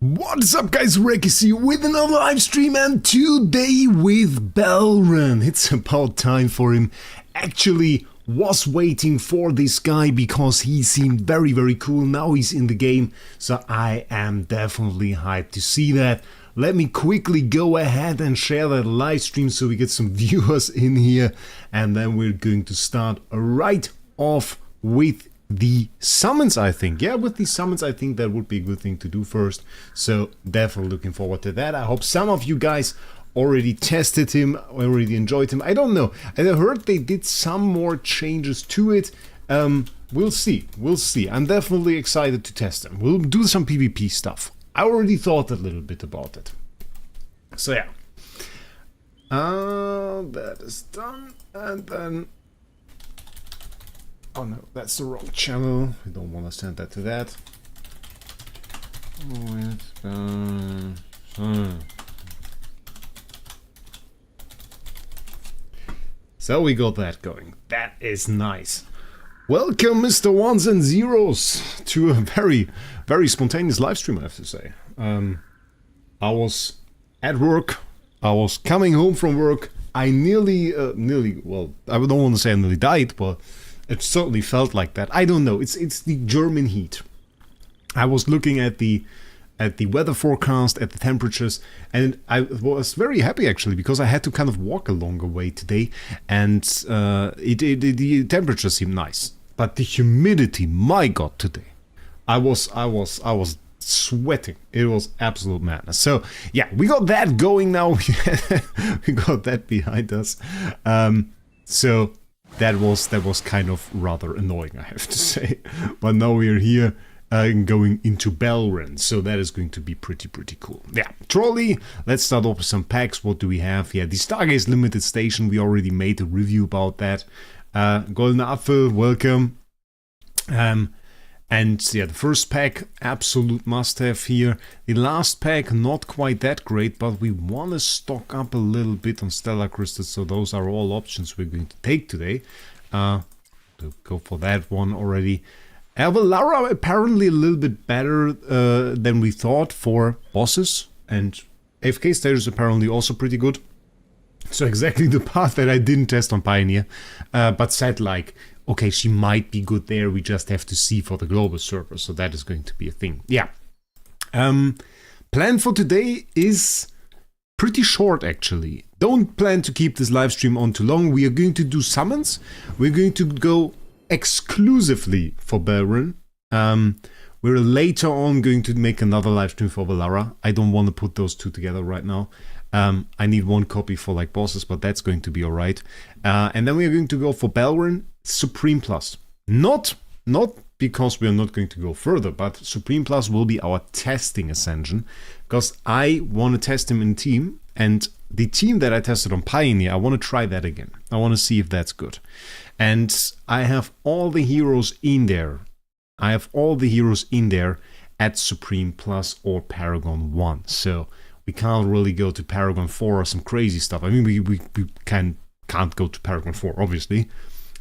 What is up, guys? Wraec is here with another live stream, and today with Baelran. It's about time for him. Actually was waiting for this guy because he seemed very cool. Now he's in the game, so I am definitely hyped to see that. Let me quickly go ahead and share that live stream so we get some viewers in here, and then we're going to start right off with the summons, I think. Yeah, with the summons, I think that would be a good thing to do first. So definitely looking forward to that. I hope some of you guys already tested him, already enjoyed him. I don't know. I heard they did some more changes to it. We'll see. We'll see. I'm definitely excited to test them. We'll do some PvP stuff. I already thought a little bit about it. So yeah. That is done. And then... oh no, that's the wrong channel. We don't want to send that to that. So we got that going. That is nice. Welcome, Mr. Ones and Zeros, to a very spontaneous live stream, I have to say. I was at work. I was coming home from work. I nearly, well, I don't want to say I nearly died, but it certainly felt like that. I don't know. It's the German heat. I was looking at the weather forecast, at the temperatures, and I was very happy actually because I had to kind of walk a longer way today, and the temperature seemed nice, but the humidity, my God, today, I was sweating. It was absolute madness. So yeah, we got that going now. We got that behind us. So. That was kind of rather annoying, I have to say. But now we're here going into Baelran, so that is going to be pretty cool. Yeah, trolley. Let's start off with some packs. What do we have? Yeah, the Stargaze Limited Station. We already made a review about that. Golden Apfel, welcome. And yeah, the first pack, absolute must-have here. The last pack, not quite that great, but we want to stock up a little bit on Stellar Crystals, so those are all options we're going to take today. To go for that one already. Lara apparently a little bit better than we thought for bosses, and AFK status apparently also pretty good. So exactly the path that I didn't test on Pioneer, but said like, okay, she might be good there, we just have to see for the global server, so that is going to be a thing. Yeah. Plan for today is pretty short, actually. Don't plan to keep this live stream on too long. We are going to do summons. We're going to go exclusively for Baelran. We're later on going to make another live stream for Valara. I don't want to put those two together right now. I need one copy for like bosses, but that's going to be alright. And then we are going to go for Baelran Supreme Plus. Not because we are not going to go further, but Supreme Plus will be our testing ascension, because I want to test him in team, and the team that I tested on Pioneer, I want to try that again. I want to see if that's good. And I have all the heroes in there. At Supreme Plus or Paragon 1. So we can't really go to Paragon 4 or some crazy stuff. I mean, we can't go to Paragon 4, obviously.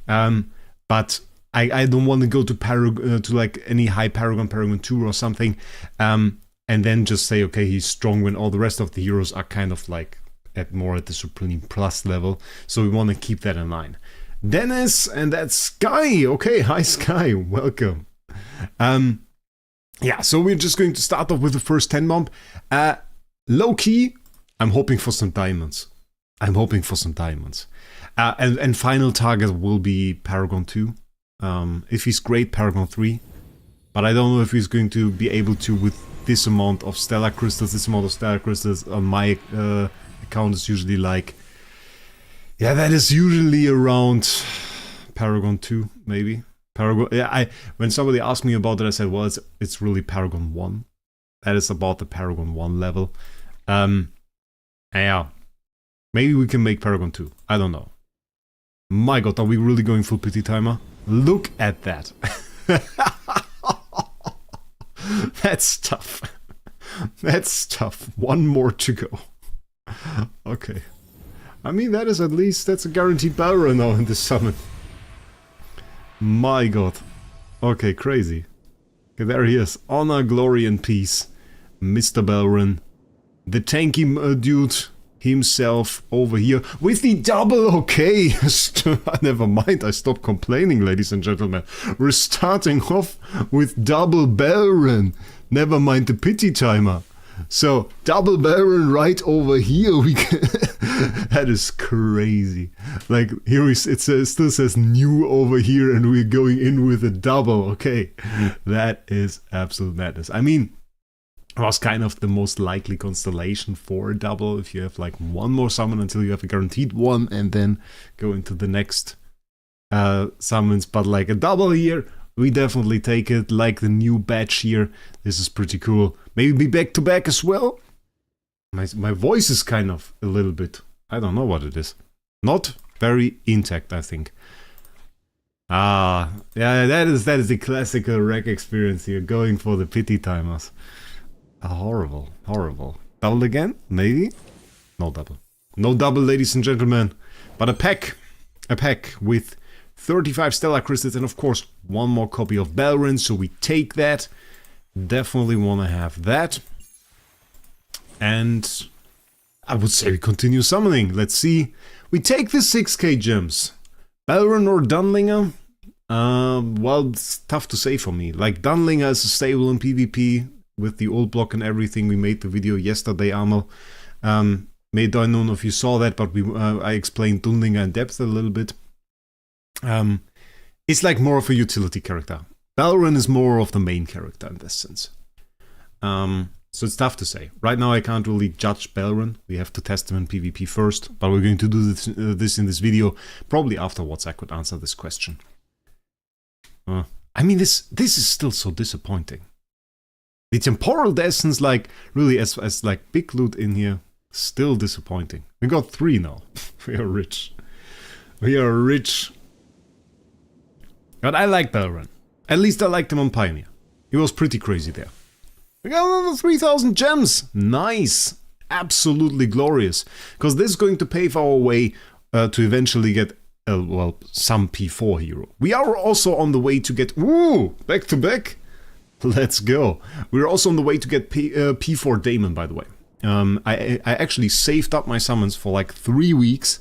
But I don't want to go to like any high Paragon 2 or something, and then just say, okay, he's strong when all the rest of the heroes are kind of like at the Supreme Plus level. So we want to keep that in mind. Dennis, and that's Sky. Okay, hi Sky, welcome. Yeah, so we're just going to start off with the first 10 bomb. Low key, I'm hoping for some diamonds. And final target will be Paragon 2. If he's great, Paragon 3. But I don't know if he's going to be able to with this amount of Stellar Crystals. This amount of Stellar Crystals on my account is usually like... yeah, that is usually around Paragon 2, maybe. Paragon... yeah, when somebody asked me about it, I said, well, it's really Paragon 1. That is about the Paragon 1 level. Yeah. Maybe we can make Paragon 2. I don't know. My God, are we really going full pity timer? Look at that. That's tough. That's tough. One more to go. Okay. I mean, that's a guaranteed Baelran now in this summon. My God. Okay, crazy. Okay, there he is. Honor, glory, and peace. Mr. Baelran, the tanky dude himself over here with the double. Okay, never mind, I stopped complaining, ladies and gentlemen. We're starting off with double Baelran. Never mind the pity timer. So, double Baelran right over here. We can that is crazy. Like, here it still says new over here, and we're going in with a double. Okay, that is absolute madness. I mean, it was kind of the most likely constellation for a double. If you have like one more summon until you have a guaranteed one, and then go into the next summons. But like a double here, we definitely take it. Like the new batch here, this is pretty cool. Maybe be back to back as well. My voice is kind of a little bit, I don't know what it is. Not very intact, I think. Ah, yeah, that is the classical Wraec experience here, going for the pity timers. Horrible, horrible. Double again? Maybe? No double. No double, ladies and gentlemen. But a pack with 35 Stellar Crystals, and of course one more copy of Baelran, so we take that. Definitely want to have that. And I would say we continue summoning. Let's see. We take the 6k gems. Baelran or Dunlinger? Well, it's tough to say for me. Like, Dunlinger is stable in PvP with the old block and everything. We made the video yesterday, Amel. I don't know if you saw that, but I explained Dunlinger in depth a little bit. It's like more of a utility character. Baelran is more of the main character in this sense. So it's tough to say. Right now I can't really judge Baelran. We have to test him in PvP first, but we're going to do this in this video. Probably afterwards I could answer this question. I mean, this is still so disappointing. The temporal essence, like, really as like big loot in here, still disappointing. We got 3 now. We are rich. We are rich. But I like Baelran. At least I liked him on Pioneer. He was pretty crazy there. We got another 3,000 gems. Nice. Absolutely glorious. Because this is going to pave our way to eventually get, well, some P4 hero. We are also on the way to get... Ooh! Back to back. Let's go. We're also on the way to get P4 Daemon, by the way. I actually saved up my summons for like 3 weeks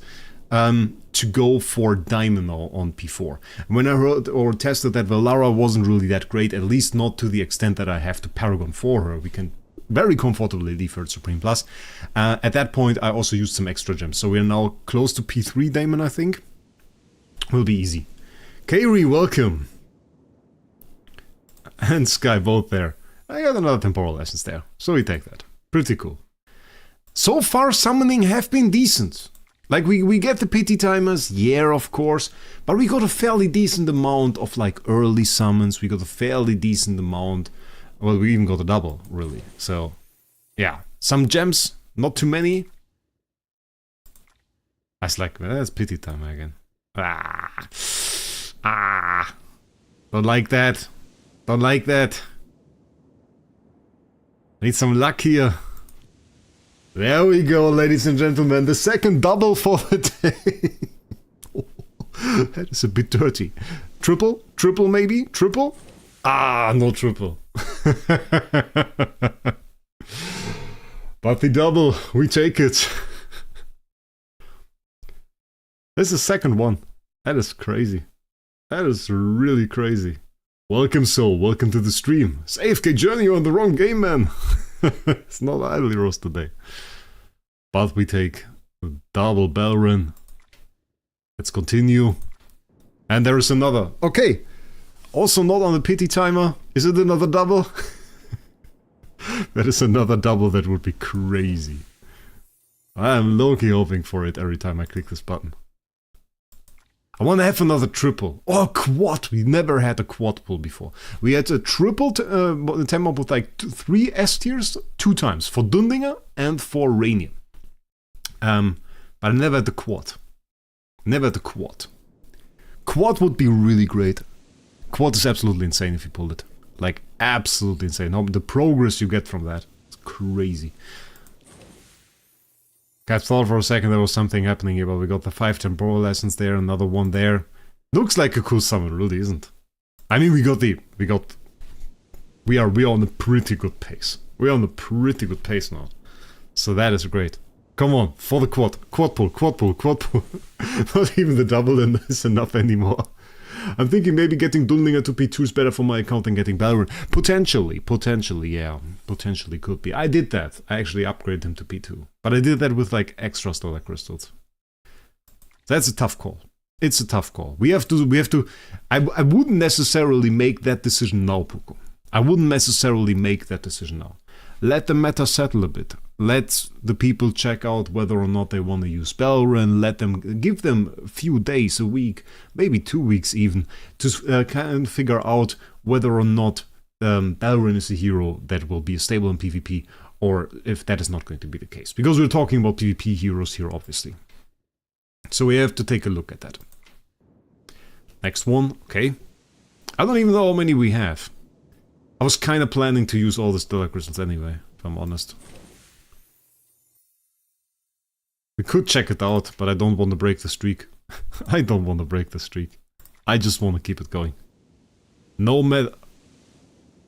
to go for Diamond on P4. When I heard or tested that Valara wasn't really that great, at least not to the extent that I have to Paragon for her. We can very comfortably leave her at Supreme Plus. At that point, I also used some extra gems. So we're now close to P3 Diamond, I think. Will be easy. Kairi, welcome. And Sky both there. I got another Temporal Essence there, so we take that. Pretty cool. So far, summoning have been decent. Like, we get the pity timers, yeah, of course, but we got a fairly decent amount of, like, early summons. We got a fairly decent amount. Well, we even got a double, really. So, yeah. Some gems, not too many. That's like, that's pity timer again. Don't like that. Don't like that. Need some luck here. There we go, ladies and gentlemen. The second double for the day. That is a bit dirty. Triple? Triple maybe? Triple? Ah, no triple. But the double, we take it. This is the second one. That is crazy. That is really crazy. Welcome, Soul. Welcome to the stream. It's AFK Journey, you're on the wrong game, man. It's not idly roast today. But we take the double Baelran. Let's continue. And there is another. Okay. Also not on the pity timer. Is it another double? That is another double. That would be crazy. I am low-key hoping for it every time I click this button. I want to have another triple. Oh, quad. We never had a quad pull before. We had a triple tempo with like 3 S tiers 2 times. For Dundinger and for Rainier. But I never had the quad. Never had the quad. Quad would be really great. Quad is absolutely insane if you pull it. Like, absolutely insane. The progress you get from that is crazy. I thought for a second there was something happening here, but we got the 5 temporal lessons there, another one there. Looks like a cool summon, really, isn't? I mean, we are on a pretty good pace. We're on a pretty good pace now. So that is great. Come on, for the quad. Quad pull, quad pull, quad pull. Not even the double is enough anymore. I'm thinking maybe getting Dunlinger to P2 is better for my account than getting Baelran. Potentially, yeah. Potentially could be. I did that. I actually upgraded him to P2. But I did that with like extra stellar crystals. That's a tough call. It's a tough call. We have to. I wouldn't necessarily make that decision now, Puko. I wouldn't necessarily make that decision now. Let the meta settle a bit. Let the people check out whether or not they want to use Baelran. Let them give them a few days, a week, maybe 2 weeks even, to kind of figure out whether or not Baelran is a hero that will be stable in PvP, or if that is not going to be the case. Because we're talking about PvP heroes here, obviously. So we have to take a look at that. Next one, okay. I don't even know how many we have. I was kind of planning to use all the stellar crystals anyway, if I'm honest. We could check it out, but I don't want to break the streak. I don't want to break the streak. I just want to keep it going. No matter...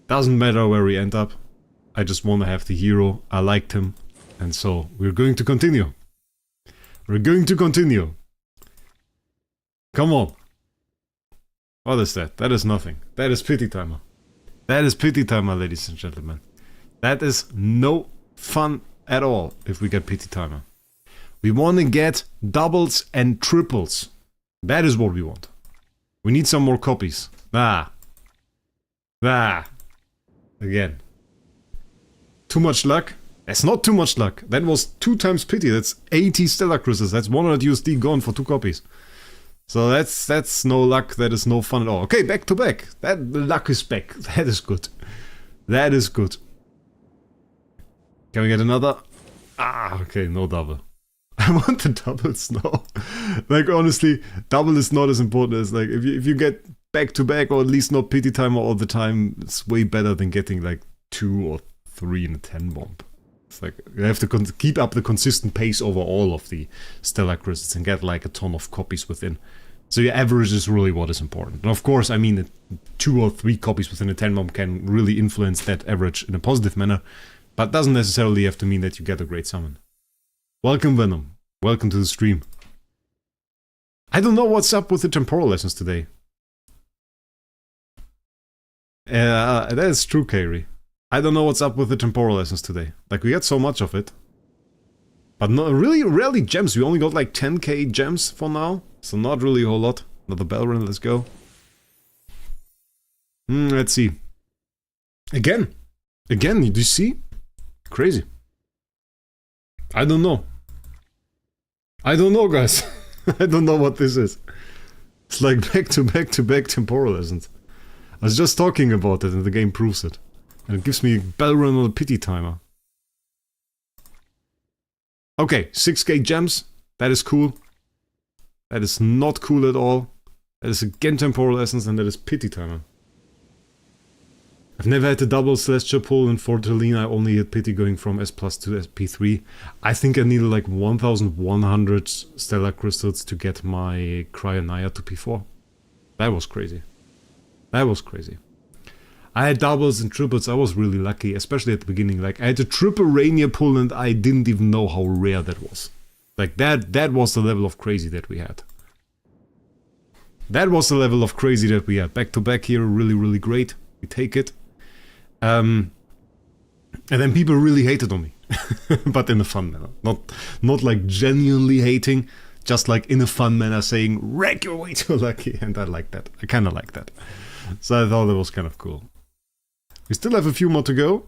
Doesn't matter where we end up. I just want to have the hero. I liked him. And so, we're going to continue. We're going to continue. Come on. What is that? That is nothing. That is pity timer. That is pity timer, ladies and gentlemen. That is no fun at all if we get pity timer. We want to get doubles and triples. That is what we want. We need some more copies. Again. Too much luck? That's not too much luck. That was 2 times pity. That's 80 stellar crystals. That's 100 USD gone for 2 copies. So that's no luck. That is no fun at all. Okay, back to back. The luck is back. That is good. That is good. Can we get another? Okay, no double. I want the doubles now. Like, honestly, double is not as important as, like, if you get back to back, or at least not pity timer all the time, it's way better than getting, like, 2 or 3 in a 10 bomb. It's like, you have to keep up the consistent pace over all of the stellar crystals and get, like, a ton of copies within. So your average is really what is important. And of course, I mean, 2 or 3 copies within a 10 bomb can really influence that average in a positive manner, but doesn't necessarily have to mean that you get a great summon. Welcome, Venom. Welcome to the stream. I don't know what's up with the temporal lessons today. That is true, Kairi. I don't know what's up with the temporal lessons today. Like, we got so much of it. But not really, rarely gems. We only got like 10k gems for now. So not really a whole lot. Another Baelran, let's go. Let's see. Again, do you see? Crazy. I don't know. I don't know, guys. I don't know what this is. It's like back to back temporal lessons. I was just talking about it and the game proves it. And it gives me Baelran on a pity timer. Okay, 6k gems. That is cool. That is not cool at all. That is again temporal essence and that is pity timer. I've never had a double Celestial pull in Fortalina. I only had pity going from S+ to SP3. I think I needed like 1100 stellar crystals to get my Cryonaya to P4. That was crazy. That was crazy. I had doubles and triples. I was really lucky, especially at the beginning. Like, I had a triple Rainier pull and I didn't even know how rare that was. Like, that was the level of crazy that we had. That was the level of crazy that we had. Back to back here, really, really great. We take it. And then people really hated on me. But in a fun manner. Not like genuinely hating, just like in a fun manner saying, Wraec, you're way too lucky. And I like that. I kind of like that. So I thought that was kind of cool. We still have a few more to go.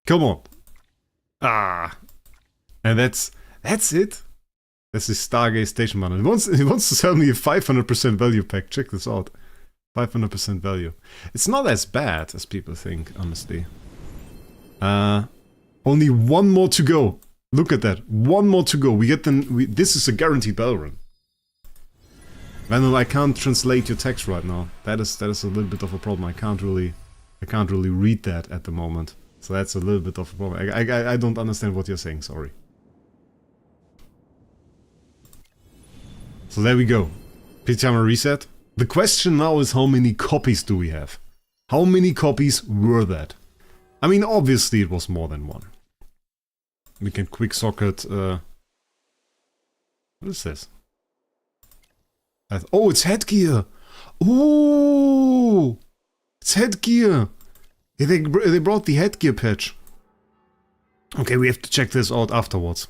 Come on. And that's it. That's the Stargaze Station Banner. He wants to sell me a 500% value pack. Check this out. 500% value. It's not as bad as people think, honestly. Only 1 more to go. Look at that. 1 more to go. We get this is a guaranteed Baelran. Venom, I can't translate your text right now. That is a little bit of a problem. I can't really read that at the moment. So that's a little bit of a problem. I don't understand what you're saying, sorry. So there we go. Pity timer reset. The question now is how many copies do we have? How many copies were that? I mean, obviously it was more than one. We can quick socket... what is this? Oh, it's headgear! Ooh! It's headgear! They brought the headgear patch. Okay, we have to check this out afterwards.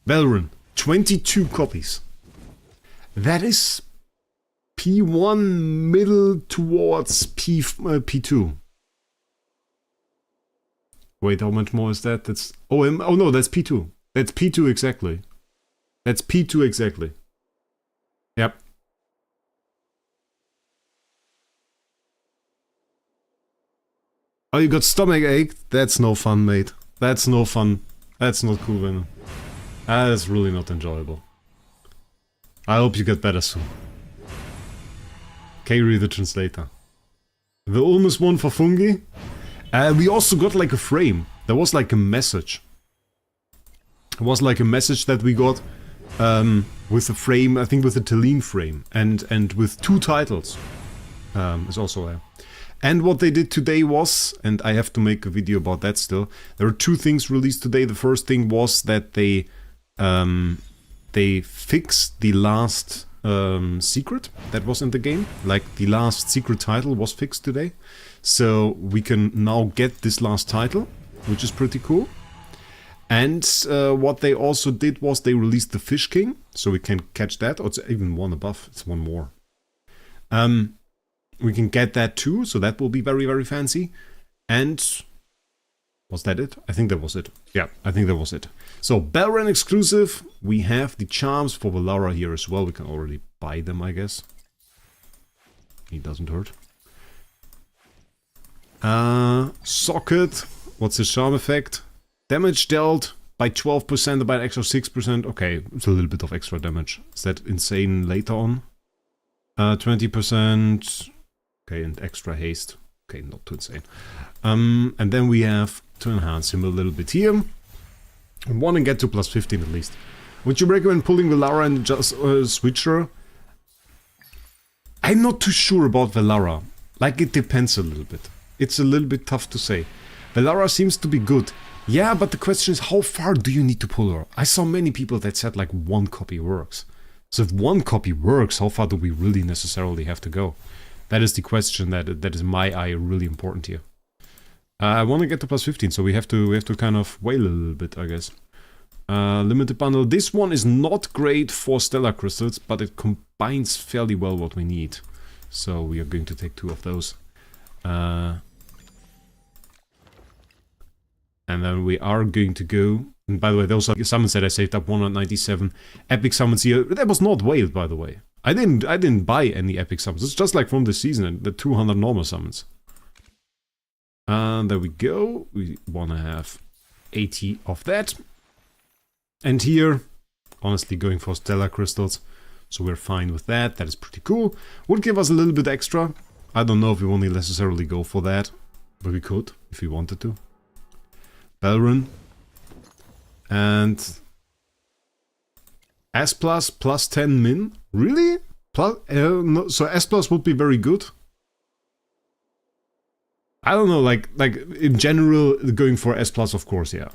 Baelran, 22 copies. That is P1 middle towards P2. Wait, how much more is that? That's... Oh, oh no, that's P2. That's P2 exactly. That's P2 exactly. Yep. Oh, you got stomach ache? That's no fun, mate. That's no fun. That's not cool, man. That's really not enjoyable. I hope you get better soon. Kairi the translator. The almost one for Fungi. We also got like a frame. There was like a message. It was like a message that we got with the frame, I think with the Talene frame. And with 2 titles. Is also there. And what they did today was, and I have to make a video about that still, there are 2 things released today. The first thing was that they fixed the last secret that was in the game. Like the last secret title was fixed today. So we can now get this last title, which is pretty cool. And what they also did was they released the Fish King, so we can catch that. Oh, it's even one above, it's one more. We can get that too, so that will be very, very fancy. And... was that it? I think that was it. Yeah, I think that was it. So, Baelran exclusive. We have the charms for Valara here as well. We can already buy them, I guess. He doesn't hurt. Socket. What's his charm effect? Damage dealt by 12% and by an extra 6%. Okay, it's a little bit of extra damage. Is that insane later on? 20%. Okay, and extra haste. Okay, not too insane. And then we have to enhance him a little bit here. I want to get to plus 15 at least. Would you recommend pulling Valara and just switcher? I'm not too sure about Valara. Like, it depends a little bit. It's a little bit tough to say. Valara seems to be good. Yeah, but the question is, how far do you need to pull her? I saw many people that said like 1 copy works. So if 1 copy works, how far do we really necessarily have to go? That is the question that is in my eye really important here. I want to get to plus 15, so we have to kind of wait a little bit, I guess. Limited bundle. This one is not great for stellar crystals, but it combines fairly well what we need. So we are going to take 2 of those. And then we are going to go... And by the way, those are summons that I saved up, 197 epic summons here. That was not whaled, by the way. I didn't buy any epic summons. It's just like from the season, the 200 normal summons. And there we go. We want to have 80 of that. And here, honestly, going for stellar crystals. So we're fine with that. That is pretty cool. Would give us a little bit extra. I don't know if we want to necessarily go for that. But we could, if we wanted to. Baelran. And... S plus, plus 10 min? Really? Plus, no, so S plus would be very good. I don't know, like in general, going for S plus, of course, yeah.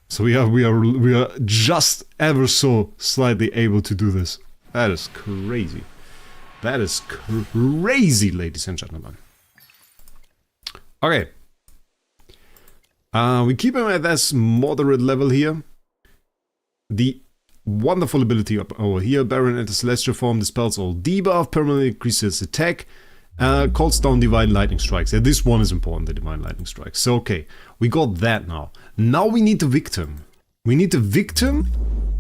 So we are just ever so slightly able to do this. That is crazy. That is crazy, ladies and gentlemen. Okay. We keep him at this moderate level here. The wonderful ability up over here, Baelran enters celestial form, dispels all debuff, permanently increases attack, calls down divine lightning strikes. Yeah, this one is important, the divine lightning strikes. So okay, we got that now. Now we need a victim. We need a victim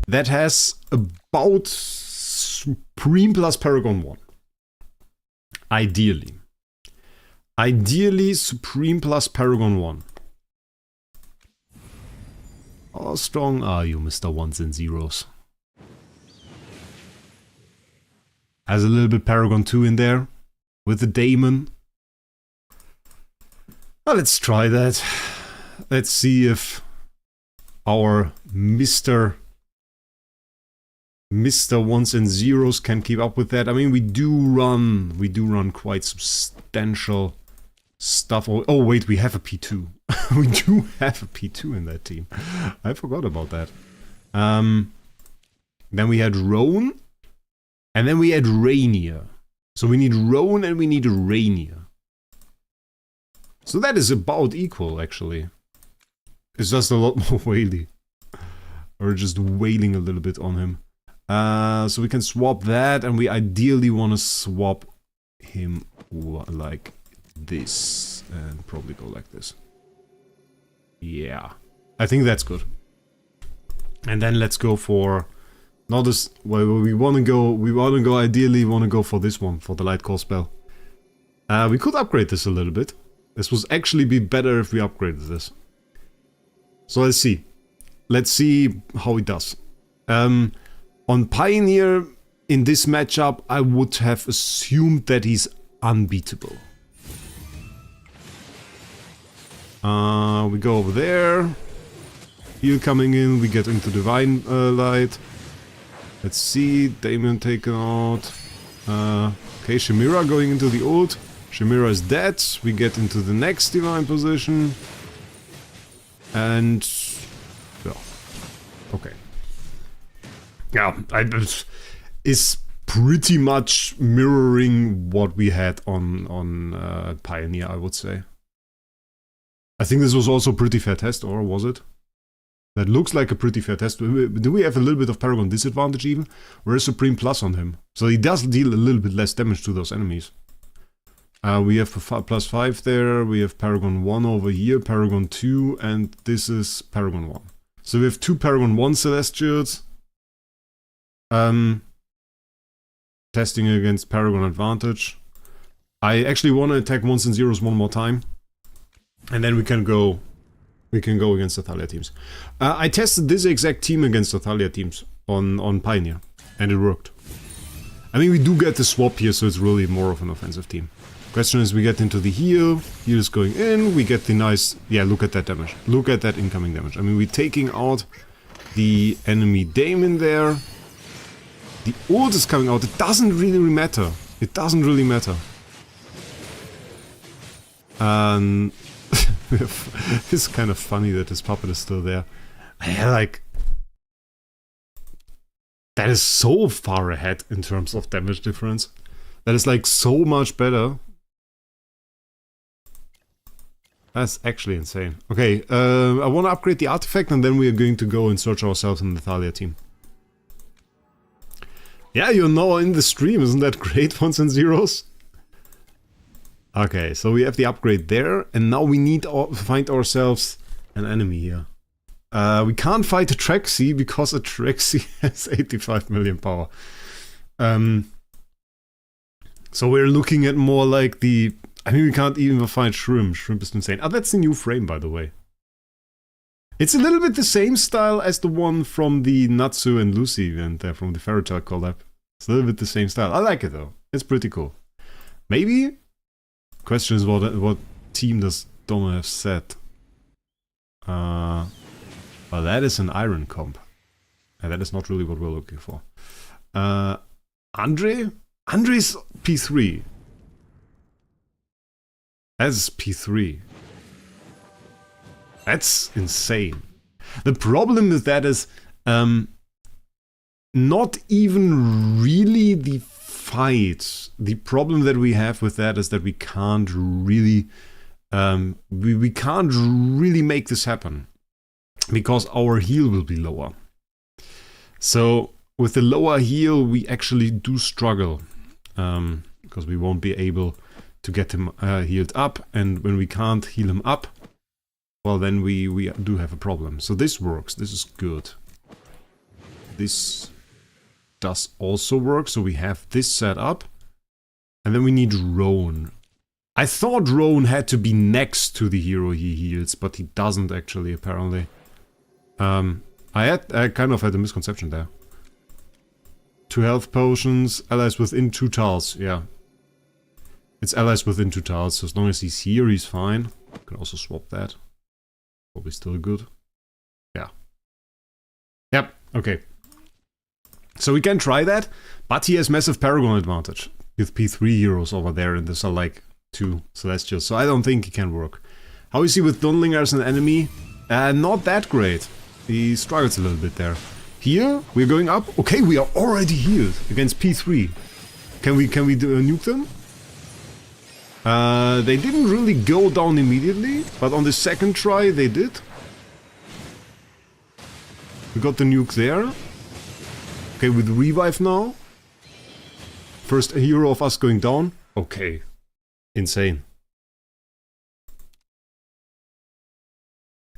that has about Supreme plus Paragon 1. Ideally. Ideally, Supreme plus Paragon 1. How strong are you, Mr. Ones and Zeros? Has a little bit Paragon 2 in there. With the Daemon. Well, let's try that. Let's see if our Mr. Mr. Ones and Zeros can keep up with that. I mean, we do run quite substantial stuff. Oh wait, we have a P2. We do have a P2 in that team. I forgot about that. Then we had Roan, and then we had Rainier. So we need Roan and we need Rainier. So that is about equal, actually. It's just a lot more whaley. Or just wailing a little bit on him. So we can swap that, and we ideally want to swap him like this. And probably go like this. Yeah. I think that's good. And then let's go for... Not as... Well, we want to go... Ideally, want to go for this one, for the Light Core spell. We could upgrade this a little bit. This would actually be better if we upgraded this. So let's see. Let's see how it does. On Pioneer, in this matchup, I would have assumed that he's unbeatable. We go over there. Heal coming in, we get into Divine Light. Let's see, Damien taken out. Okay, Chimera going into the ult. Chimera is dead. We get into the next Divine position. And... well, okay. Yeah, it's pretty much mirroring what we had on Pioneer, I would say. I think this was also a pretty fair test, or was it? That looks like a pretty fair test. Do we have a little bit of Paragon disadvantage even? Or is Supreme Plus on him? So he does deal a little bit less damage to those enemies. We have +5 there, we have Paragon 1 over here, Paragon 2, and this is Paragon 1. So we have 2 Paragon 1 Celestials. Testing against Paragon advantage. I actually want to attack ones and zeros one more time. And then we can go against Athalia teams. I tested this exact team against Athalia teams on Pioneer. And it worked. I mean, we do get the swap here, so it's really more of an offensive team. Question is, we get into the heal. Heal is going in. We get the nice... yeah, look at that damage. Look at that incoming damage. I mean, we're taking out the enemy Damon there. The ult is coming out. It doesn't really matter. It doesn't really matter. It's kind of funny that his puppet is still there. Yeah, like... that is so far ahead in terms of damage difference. That is like so much better. That's actually insane. Okay, I want to upgrade the artifact and then we are going to go and search ourselves in the Thalia team. Yeah, you're now in the stream, isn't that great, ones and zeros? Okay, so we have the upgrade there, and now we need to find ourselves an enemy here. We can't fight a Trexie because a Trexie has 85 million power. So we're looking at more like the... I mean, we can't even find Shrimp. Shrimp is insane. Oh, that's the new frame, by the way. It's a little bit the same style as the one from the Natsu and Lucy event there, from the Fairytale collab. It's a little bit the same style. I like it, though. It's pretty cool. Maybe? Question is, what team does Doma have set? Well, that is an Iron comp. And that is not really what we're looking for. Andre? Andre's P3. That's P3. That's insane. The problem with that is not even really the fight. The problem that we have with that is that we can't really we can't really make this happen because our heal will be lower. So with the lower heal, we actually do struggle because we won't be able to get him healed up, and when we can't heal him up, well, then we do have a problem. So this works. This is good. This does also work. So we have this set up, and then we need Roan. I thought Roan had to be next to the hero he heals, but he doesn't actually, apparently. I kind of had a misconception there. 2 health potions, allies within 2 tiles, yeah. It's allies within 2 tiles, so as long as he's here, he's fine. Can also swap that. Probably still good. Yeah. Yep, okay. So we can try that, but he has massive Paragon advantage with P3 heroes over there, and these are like 2 Celestials, so I don't think he can work. How is he with Dunlinger as an enemy? Not that great. He struggles a little bit there. Here, we're going up. Okay, we are already healed against P3. Can we nuke them? They didn't really go down immediately, but on the second try they did. We got the nuke there. Okay, with revive now. First hero of us going down. Okay. Insane.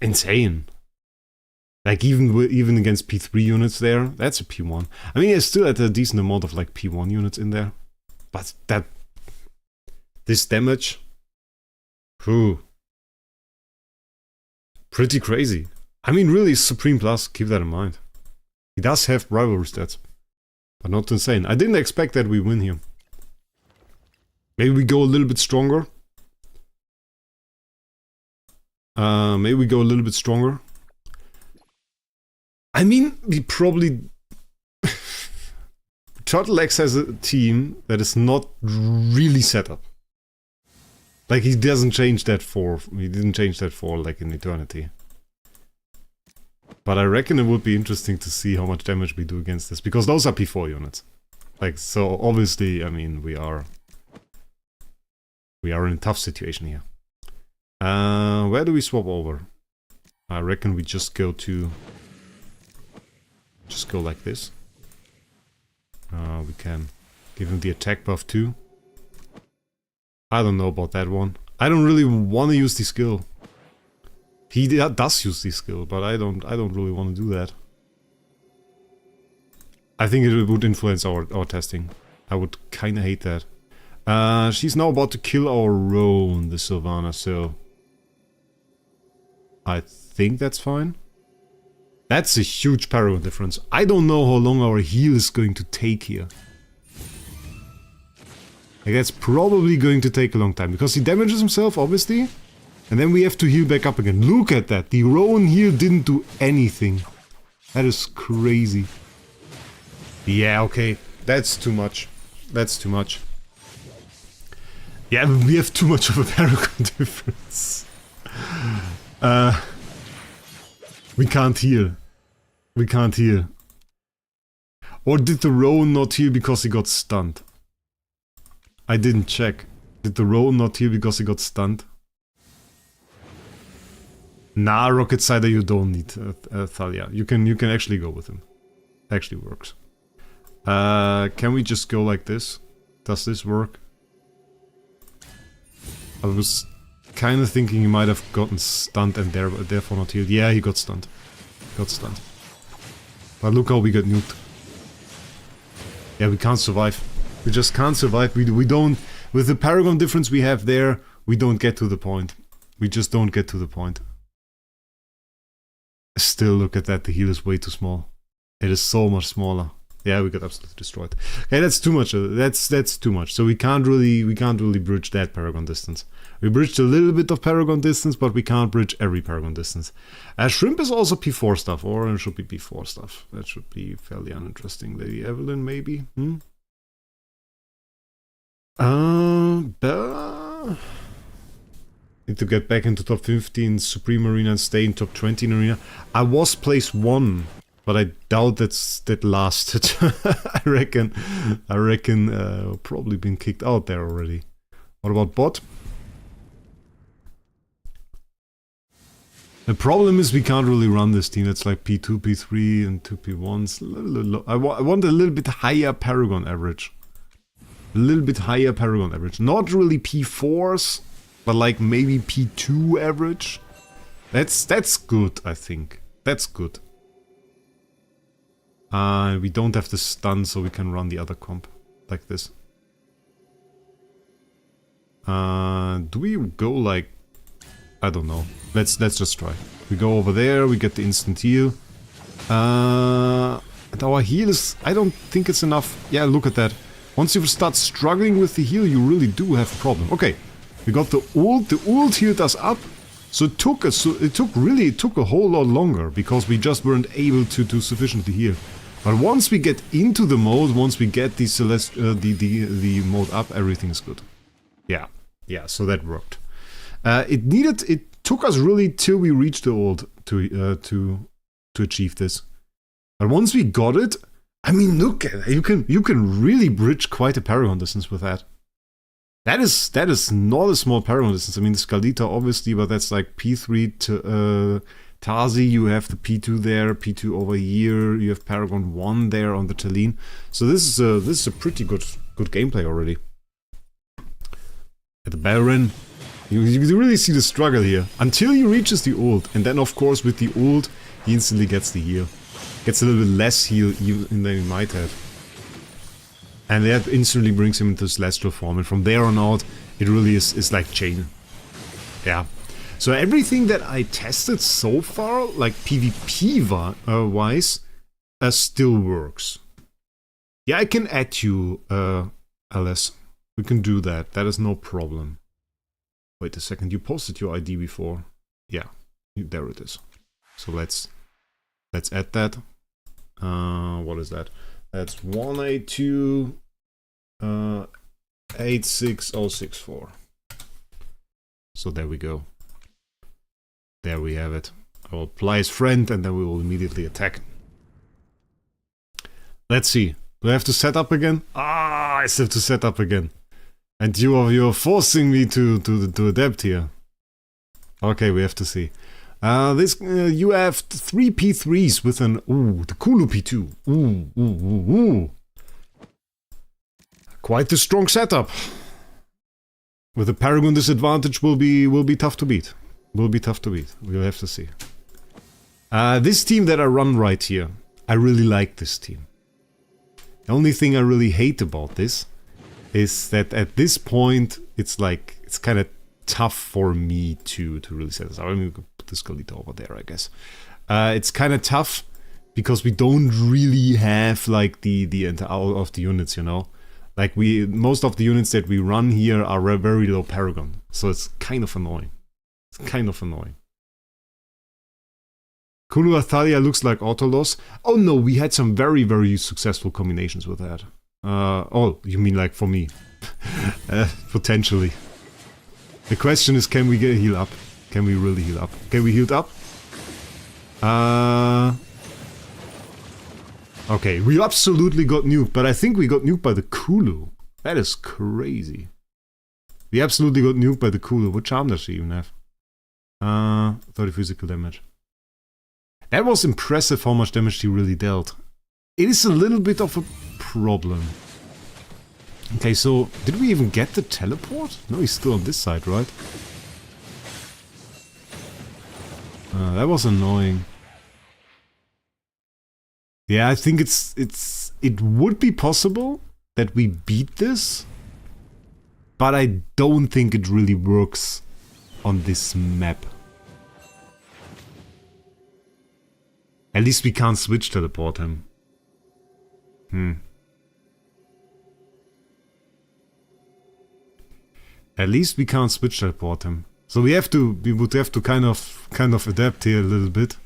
Insane. Like even against P3 units there, that's a P1. I mean, it's still at a decent amount of like P1 units in there. But this damage, whew, pretty crazy. I mean, really Supreme Plus, keep that in mind. He does have rivalry stats, but not insane. I didn't expect that we win here. Maybe we go a little bit stronger. Maybe we go a little bit stronger. I mean, we probably... Turtlex has a team that is not really set up. Like, he doesn't change that for... He didn't change that for, like, in Eternity. But I reckon it would be interesting to see how much damage we do against this. Because those are P4 units. Like, so obviously, I mean, we are in a tough situation here. Where do we swap over? I reckon we just go to... Just go like this. We can give him the attack buff too. I don't know about that one. I don't really want to use the skill. He does use the skill, but I don't really want to do that. I think it would influence our testing. I would kinda hate that. She's now about to kill our Roan, the Sylvana, so... I think that's fine. That's a huge Paragon difference. I don't know how long our heal is going to take here. Like, that's probably going to take a long time, because he damages himself, obviously. And then we have to heal back up again. Look at that. The Roan heal didn't do anything. That is crazy. Yeah, okay. That's too much. That's too much. Yeah, we have too much of a Paragon difference. We can't heal. We can't heal. Or did the Roan not heal because he got stunned? I didn't check. Did the Roan not heal because he got stunned? Nah, Rocket Cider, you don't need Athalia. You can actually go with him. Actually works. Can we just go like this? Does this work? I was kind of thinking he might have gotten stunned and therefore not healed. Yeah, he got stunned. Got stunned. But look how we got nuked. Yeah, we can't survive. We just can't survive. We don't... With the Paragon difference we have there, we don't get to the point. We just don't get to the point. Still, look at that. The heal is way too small. It is so much smaller. Yeah, we got absolutely destroyed. Okay, that's too much. That's too much. So we can't really bridge that Paragon distance. We bridged a little bit of Paragon distance, but we can't bridge every Paragon distance. Shrimp is also P4 stuff, or it should be P4 stuff. That should be fairly uninteresting. Lady Evelyn, maybe? Need to get back into top 15 Supreme Arena and stay in top 20 in Arena. I was place 1. But I doubt that lasted. I reckon probably been kicked out there already. What about bot? The problem is we can't really run this team. It's like P2, P3 and 2 P1s. I want a little bit higher Paragon average. A little bit higher Paragon average. Not really P4s, but like maybe P2 average. That's good, I think. That's good. We don't have the stun, so we can run the other comp like this. Do we go like... I don't know. Let's just try. We go over there, we get the instant heal. And our heal is... I don't think it's enough. Yeah, look at that. Once you start struggling with the heal, you really do have a problem. Okay, we got the ult. The ult healed us up. So it took a whole lot longer, because we just weren't able to sufficiently heal. But once we get into the mode, once we get the the mode up, everything is good. Yeah, yeah. So that worked. It took us really till we reached the old to achieve this. But once we got it, I mean, look at it. You can really bridge quite a paragon distance with that. That is not a small paragon distance. I mean, the Scalita obviously, but that's like P3 to Tazi. You have the P2 there, P2 over here. You have Paragon 1 there on the Talene. So this is a pretty good gameplay already. At the Baelran, you really see the struggle here until he reaches the ult, and then of course with the ult he instantly gets the heal. Gets a little bit less heal than he might have. And that instantly brings him into Celestial form, and from there on out, it really is like chain. Yeah. So everything that I tested so far, like PvP wise, still works. Yeah, I can add you, Alice. We can do that. That is no problem. Wait a second, you posted your ID before. Yeah, there it is. So let's add that. What is that? That's 182 86064. So there we go. There we have it. I will apply as friend and then we will immediately attack. Let's see. Do I have to set up again? Ah, I still have to set up again. And you're forcing me to adapt here. Okay, we have to see. You have 3 P3s with an the Kulu P2. Ooh. Quite a strong setup. With a Paragon disadvantage will be tough to beat. We'll have to see. This team that I run right here, I really like this team. The only thing I really hate about this is that at this point it's kind of tough for me to really set this up. I mean, we could put the Scalita over there, I guess. It's kind of tough because we don't really have like the entire of the units, you know. Like most of the units that we run here are very low Paragon, so it's kind of annoying. Kulu Athalia looks like auto loss. Oh no, we had some very, very successful combinations with that. Oh, you mean like for me? Potentially. The question is, can we heal up? Can we really heal up? Okay, we healed up. Okay, we absolutely got nuked, but I think we got nuked by the Kulu. That is crazy. We absolutely got nuked by the Kulu. What charm does she even have? 30 physical damage. That was impressive how much damage she really dealt. It is a little bit of a problem. Okay, so did we even get the teleport? No, he's still on this side, right? That was annoying. Yeah, I think it would be possible that we beat this, but I don't think it really works on this map. At least we can't switch teleport him. At least we can't switch teleport him. So we would have to kind of adapt here a little bit.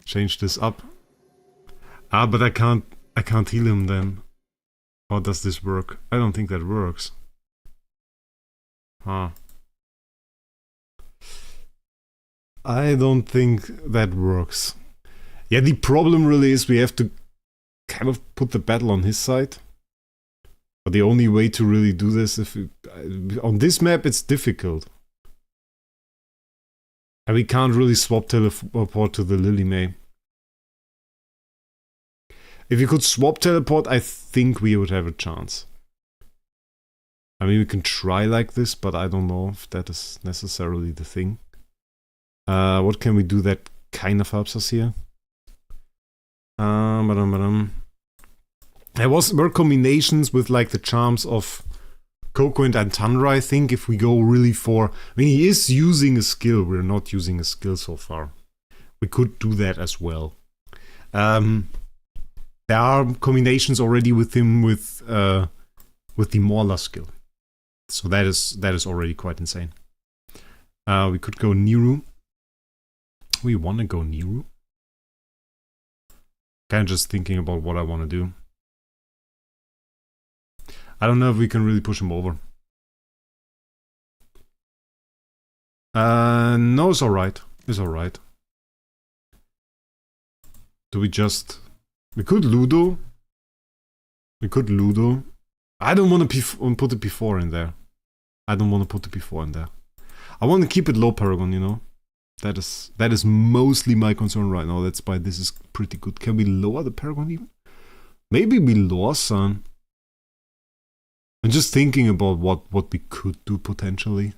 Change this up. Ah, but I can't heal him then. How does this work? I don't think that works. Huh. I don't think that works. Yeah, the problem really is we have to kind of put the battle on his side. But the only way to really do this, on this map it's difficult. And we can't really swap teleport to the Lily May. If you could swap teleport, I think we would have a chance. I mean, we can try like this, but I don't know if that is necessarily the thing. What can we do that kind of helps us here? There were combinations with like the charms of Coco and Antandra, I think, if we go really for... I mean, he is using a skill, we're not using a skill so far. We could do that as well. There are combinations already with him with the Morla skill. So that is already quite insane. We could go Niru. We want to go Niru. Kind of just thinking about what I want to do. I don't know if we can really push him over. No, it's alright. It's alright. Do we just... We could Ludo. We could Ludo. I don't want to put the P4 in there. I don't want to put the P4 in there. I want to keep it low Paragon, you know. That is mostly my concern right now. That's why this is pretty good. Can we lower the Paragon even? Maybe we lower Sun. I'm just thinking about what we could do potentially.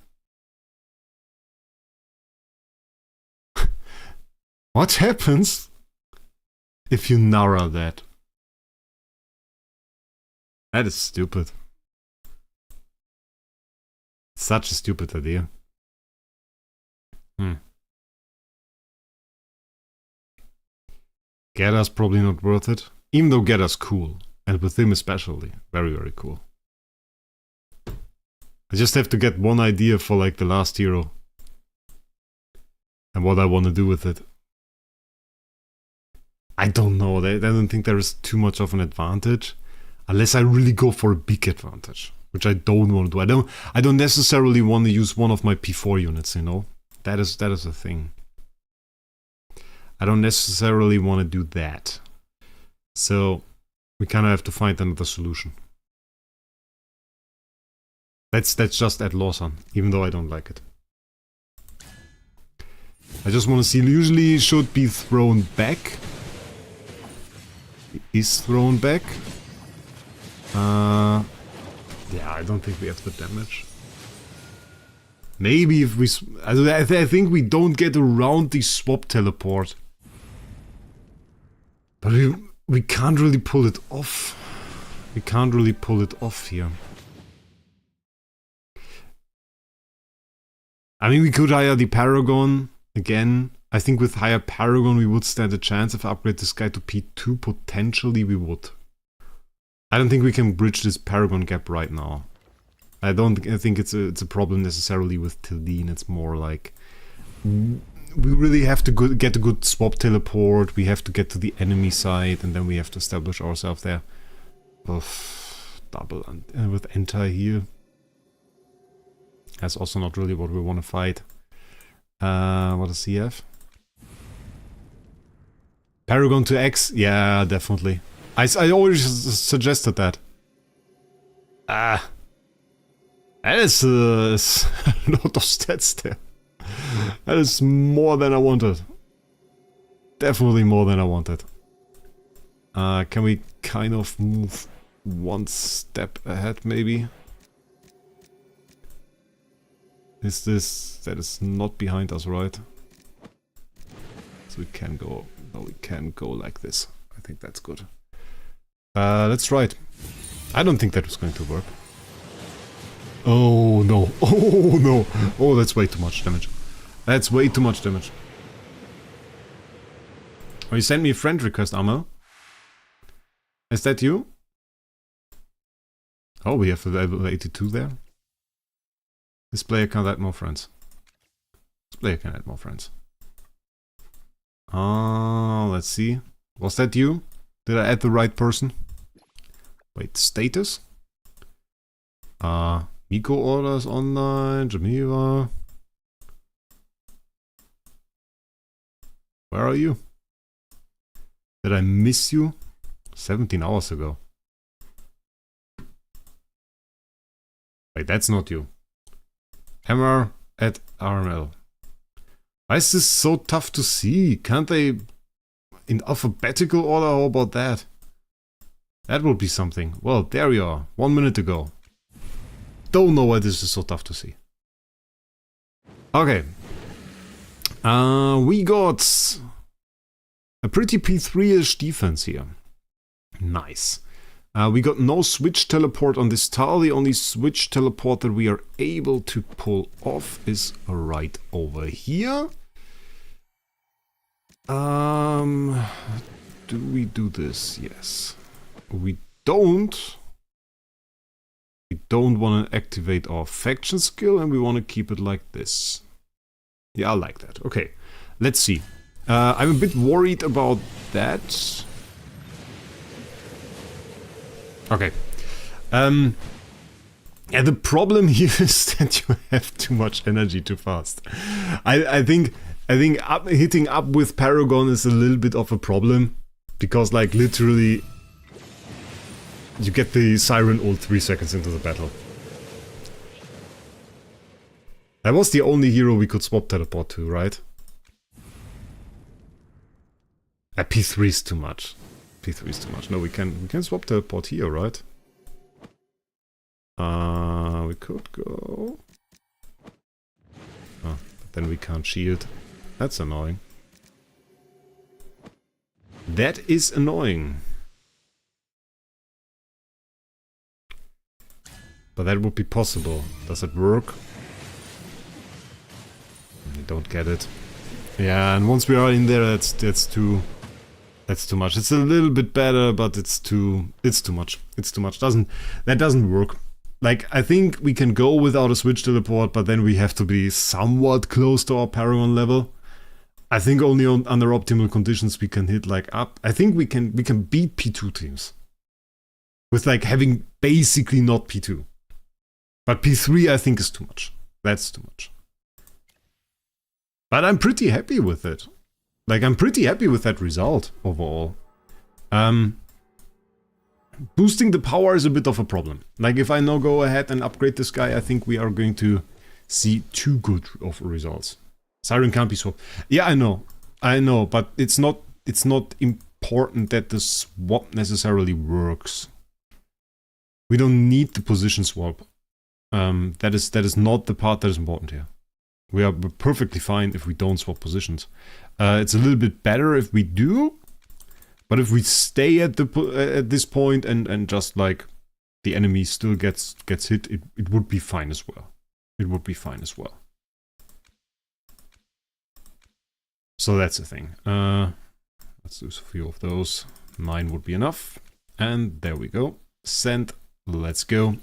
What happens if you narrow that? That is stupid. Such a stupid idea. Gedda's probably not worth it. Even though Gedda's cool. And with him especially. Very, very cool. I just have to get one idea for like the last hero. And what I want to do with it. I don't know. I don't think there is too much of an advantage. Unless I really go for a big advantage. Which I don't want to do. I don't necessarily want to use one of my P4 units, you know? That is the thing. I don't necessarily want to do that. So we kind of have to find another solution. That's just at Lawson, even though I don't like it. I just want to see, usually should be thrown back. Is thrown back. Yeah, I don't think we have the damage. Maybe if we... I think we don't get around the swap teleport. But we can't really pull it off. We can't really pull it off here. I mean, we could hire the Paragon again. I think with higher Paragon we would stand a chance. If I upgrade this guy to P2, potentially we would. I don't think we can bridge this Paragon gap right now. I think it's a problem necessarily with Tildeen. It's more like we really have to get a good swap teleport. We have to get to the enemy side, and then we have to establish ourselves there. Double and with Enter here. That's also not really what we want to fight. What does he have? Paragon to X? Yeah, definitely. I already suggested that. That is a lot of stats there. That is more than I wanted. Definitely more than I wanted. Can we kind of move one step ahead, maybe? Is this... that is not behind us, right? So we can go... no, we can go like this. I think that's good. Let's try it. I don't think that was going to work. Oh no. Oh no. Oh, that's way too much damage. That's way too much damage. Oh, you sent me a friend request, Amel. Is that you? Oh, we have level 82 there. This player can add more friends. This player can add more friends. Let's see. Was that you? Did I add the right person? Wait, status? Miko orders online, Jamila. Where are you? Did I miss you? 17 hours ago. Wait, that's not you. Hammer at RML. Why is this so tough to see? Can't they... in alphabetical order? How about that? That would be something. Well, there we are. 1 minute ago. Don't know why this is so tough to see. Okay. We got a pretty P3-ish defense here. Nice. We got no switch teleport on this tile. The only switch teleport that we are able to pull off is right over here. Do we do this? Yes. We don't. We don't want to activate our faction skill, and we want to keep it like this. Yeah, I like that. Okay, let's see. I'm a bit worried about that. Okay. Yeah, the problem here is that you have too much energy too fast. I think hitting up with Paragon is a little bit of a problem, because like literally you get the Siren ult 3 seconds into the battle. That was the only hero we could swap teleport to, right? P3 is too much. P3 is too much. No, we can swap teleport here, right? We could go. Oh, but then we can't shield. That's annoying. That is annoying. But that would be possible. Does it work? I don't get it. Yeah, and once we are in there, that's too much. It's a little bit better, but it's too much. It's too much. That doesn't work. Like, I think we can go without a switch teleport, but then we have to be somewhat close to our Paragon level. I think only under optimal conditions we can hit like up. I think we can beat P2 teams with like having basically not P2. But P3 I think is too much. That's too much. But I'm pretty happy with it. Like, I'm pretty happy with that result overall. Boosting the power is a bit of a problem. Like, if I now go ahead and upgrade this guy, I think we are going to see too good of results. Siren can't be swapped. Yeah, I know, but it's not important that the swap necessarily works. We don't need the position swap. That is not the part that is important here. We're perfectly fine if we don't swap positions. It's a little bit better if we do. But if we stay at this point and just like the enemy still gets hit, it would be fine as well. It would be fine as well. So that's the thing. Let's do a few of those. 9 would be enough. And there we go. Send. Let's go.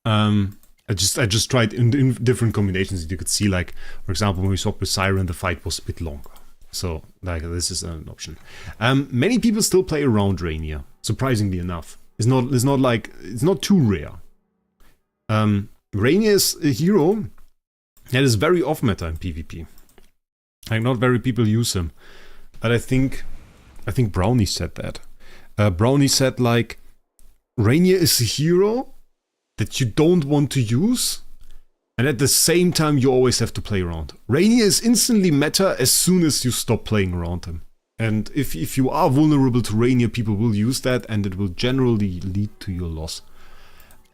I just tried in different combinations. You could see, like, for example, when we swapped with Siren, the fight was a bit longer. So, like, this is an option. Many people still play around Rainier, surprisingly enough. It's not too rare. Rainier is a hero that is very off meta in PvP. Like, not very people use him. But I think Brownie said that. Brownie said, like, Rainier is a hero that you don't want to use, and at the same time you always have to play around. Rainier is instantly meta as soon as you stop playing around him. And if you are vulnerable to Rainier, people will use that, and it will generally lead to your loss.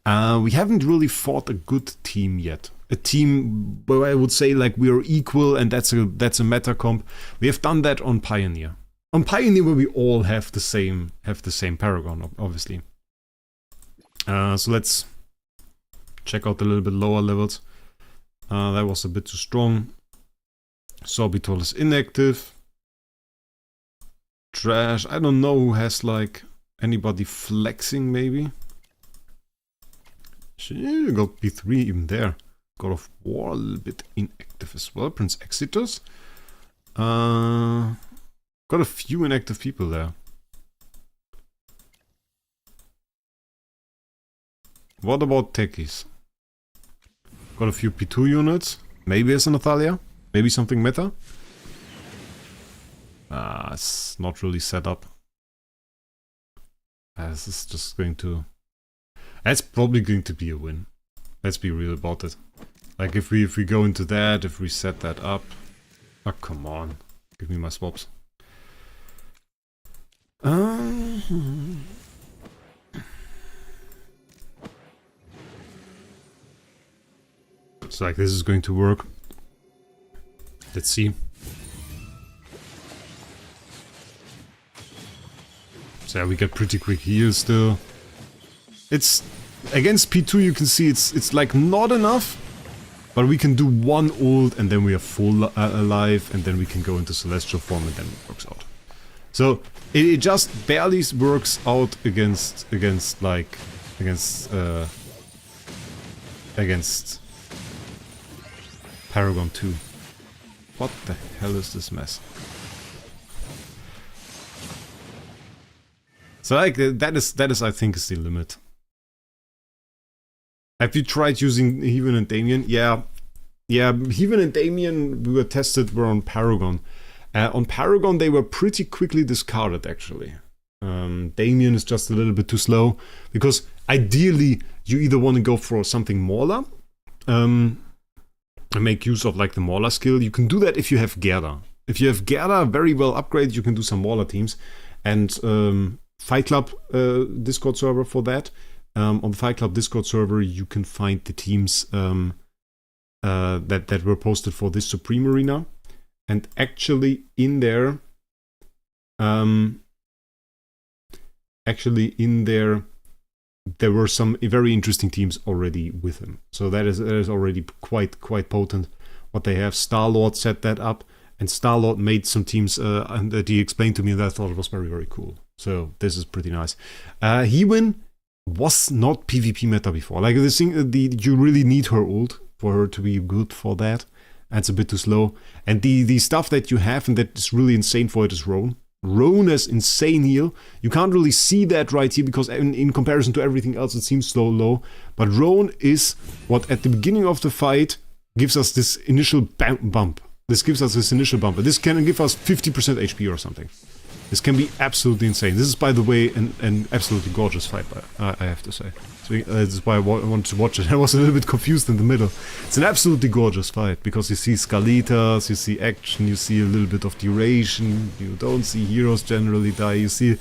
We haven't really fought a good team yet. A team where I would say, like, we are equal, and that's a meta comp. We have done that on Pioneer. On Pioneer, where we all have the same Paragon, obviously. So let's check out the little bit lower levels. That was a bit too strong. Sorbitol is inactive. Trash. I don't know who has, like, anybody flexing, maybe. She got P3 even there. God of War a little bit inactive as well. Prince Exitus. Got a few inactive people there. What about techies? Got a few P2 units. Maybe as an Athalia. Maybe something meta. It's not really set up. This is just going to... That's probably going to be a win. Let's be real about it. Like, if we go into that, if we set that up... Oh, come on. Give me my swaps. It's like, this is going to work. Let's see. So yeah, we get pretty quick heals still. It's... Against P2 you can see it's like not enough. But we can do one ult and then we are full alive. And then we can go into Celestial form and then it works out. So it just barely works out against Paragon 2. What the hell is this mess? So like that is I think is the limit. Have you tried using Heaven and Damien? Yeah, Heaven and Damien we were tested were on Paragon. On Paragon they were pretty quickly discarded actually. Damien is just a little bit too slow because ideally you either want to go for something Mauler and make use of like the Mauler skill. You can do that if you have Gerda. If you have Gerda very well upgraded, you can do some Mauler teams. And Fight Club Discord server for that. On the Fight Club Discord server, you can find the teams that were posted for this Supreme Arena. And actually in there, there were some very interesting teams already with him. So that is already quite potent. What they have, Star-Lord set that up, and Star-Lord made some teams that he explained to me that I thought it was very cool. So this is pretty nice. Hewen was not PvP meta before. Like this thing, you really need her ult for her to be good for that. That's a bit too slow. And the stuff that you have and that is really insane for it is Roan. Roan has insane heal. You can't really see that right here because in comparison to everything else it seems so low. But Roan is what at the beginning of the fight gives us this initial bump. This gives us this initial bump. This can give us 50% HP or something. This can be absolutely insane. This is, by the way, an absolutely gorgeous fight, I have to say. So this is why I wanted to watch it. I was a little bit confused in the middle. It's an absolutely gorgeous fight, because you see Scalitas, you see action, you see a little bit of duration, you don't see heroes generally die, you see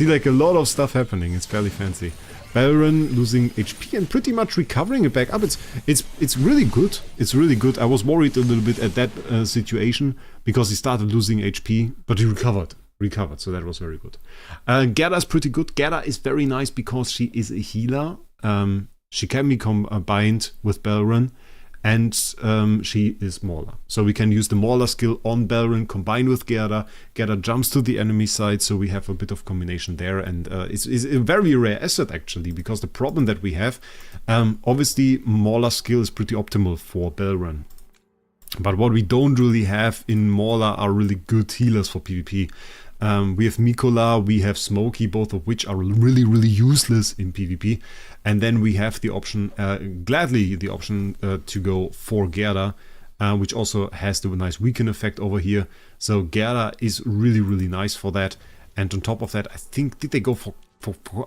like a lot of stuff happening. It's fairly fancy. Baelran losing HP and pretty much recovering it back up. It's really good. It's really good. I was worried a little bit at that situation, because he started losing HP, but he recovered, so that was very good. Gerda is pretty good. Gerda is very nice because she is a healer. She can be combined with Baelran, and she is Mauler. So we can use the Mauler skill on Baelran combined with Gerda. Gerda jumps to the enemy side, so we have a bit of combination there, and it's a very rare asset actually, because the problem that we have, obviously Mauler skill is pretty optimal for Baelran. But what we don't really have in Mauler are really good healers for PvP. We have Mikola, we have Smokey, both of which are really useless in PvP. And then we have the option, gladly the option to go for Gerda, which also has the nice weaken effect over here. So Gerda is really nice for that. And on top of that, I think, did they go for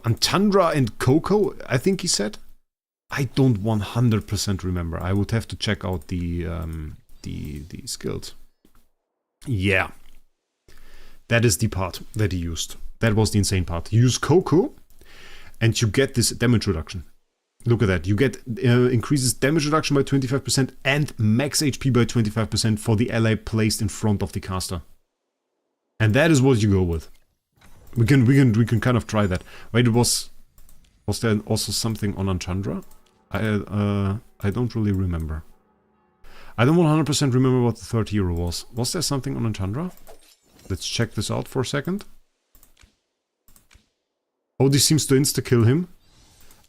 Antandra and Coco, I think he said? I don't 100% remember. I would have to check out the skills. Yeah. That is the part that he used. That was the insane part. You use Coco, and you get this damage reduction. Look at that. You get increases damage reduction by 25% and max HP by 25% for the ally placed in front of the caster. And that is what you go with. We can kind of try that. Wait, was there also something on Antandra? I don't really remember. I don't 100% remember what the third hero was. Was there something on Antandra? Let's check this out for a second. Oh, this seems to insta-kill him.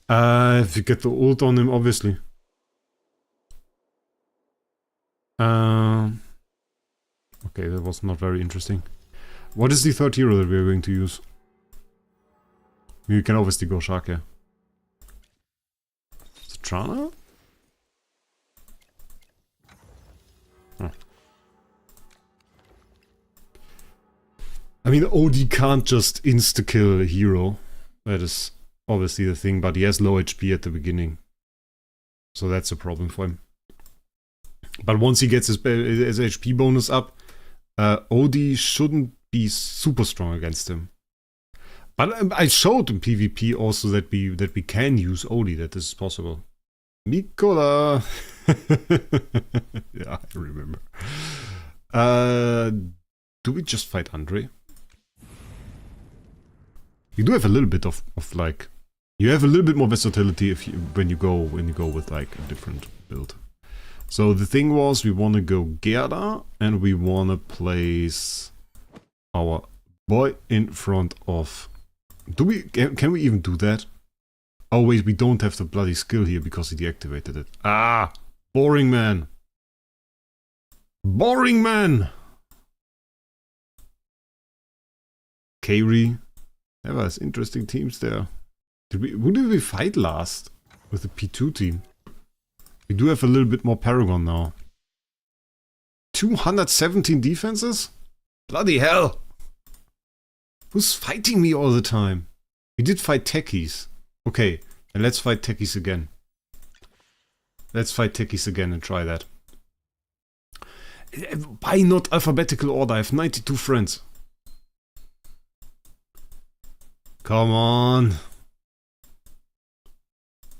If you get the ult on him, obviously. Okay, that was not very interesting. What is the third hero that we're going to use? You can obviously go Shake. Is it Trana? Huh. I mean, OD can't just insta-kill a hero. That is obviously the thing, but he has low HP at the beginning. So that's a problem for him. But once he gets his HP bonus up, OD shouldn't be super strong against him. But I showed in PvP also that we can use OD, that this is possible. Mikola! Yeah, I remember. Do we just fight Andre? You do have a little bit of like, you have a little bit more versatility if when you go with like a different build. So the thing was, we want to go Gerda and we want to place our boy in front of. Can we even do that? Oh wait, we don't have the bloody skill here because he deactivated it. Ah, boring man. Boring man. Kairi. Never has interesting teams there. Who did we fight last? With the P2 team. We do have a little bit more Paragon now. 217 defenses? Bloody hell! Who's fighting me all the time? We did fight techies. Okay, then let's fight techies again. Let's fight techies again and try that. Why not alphabetical order? I have 92 friends. Come on.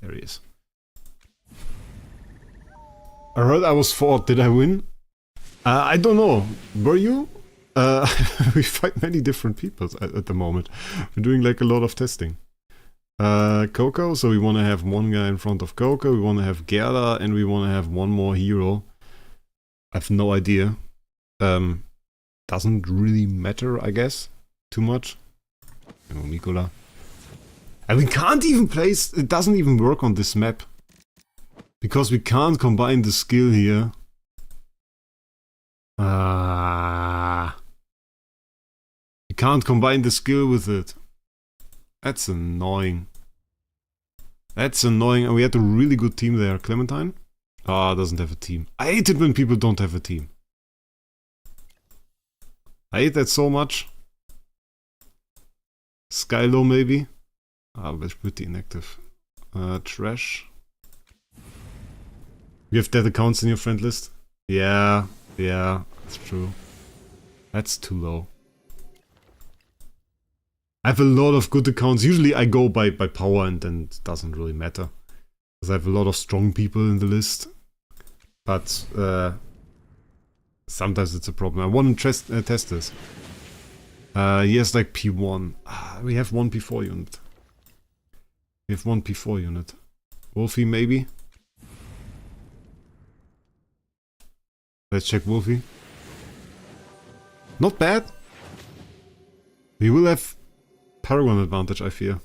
There he is. I heard I was fourth. Did I win? I don't know. Were you? We fight many different people at the moment. We're doing like a lot of testing. Coco, so we want to have one guy in front of Coco, we want to have Gerda, and we want to have one more hero. I have no idea. Doesn't really matter, I guess, too much. You know, Mikola. And we can't even place, it doesn't even work on this map. Because we can't combine the skill here. You can't combine the skill with it. That's annoying. That's annoying. And we had a really good team there. Clementine? Ah, doesn't have a team. I hate it when people don't have a team. I hate that so much. Skylo maybe? Ah, that's pretty inactive. Trash. You have dead accounts in your friend list? Yeah, that's true. That's too low. I have a lot of good accounts. Usually I go by power and then it doesn't really matter. Because I have a lot of strong people in the list. But sometimes it's a problem. I want to test this. He has like P1. We have one P4 unit. We have one P4 unit. Wolfie maybe? Let's check Wolfie. Not bad. We will have Paragon advantage, I fear.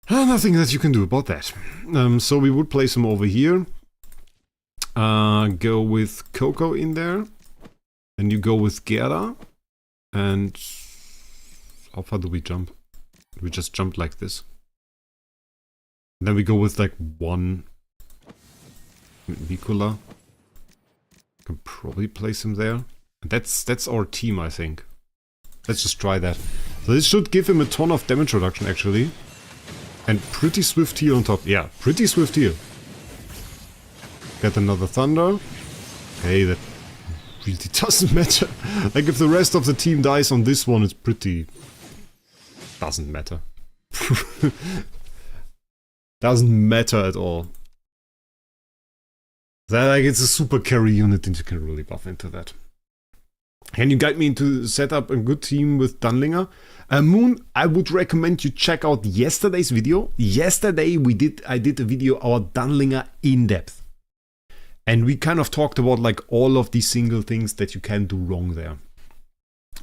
Nothing that you can do about that. So we would place him over here. Go with Coco in there. Then you go with Gerda. And how far do we jump? We just jump like this. And then we go with like one Nicola. Can probably place him there. And that's our team, I think. Let's just try that. So this should give him a ton of damage reduction, actually. And pretty swift heal on top. Yeah, pretty swift heal. Get another Thunder. Hey, that really doesn't matter. Like, if the rest of the team dies on this one, it's pretty... Doesn't matter. Doesn't matter at all. That, like, it's a super carry unit and you can really buff into that. Can you guide me into set up a good team with Dunlinger? Moon, I would recommend you check out yesterday's video. Yesterday I did a video about Dunlinger in depth. And we kind of talked about like all of these single things that you can do wrong there.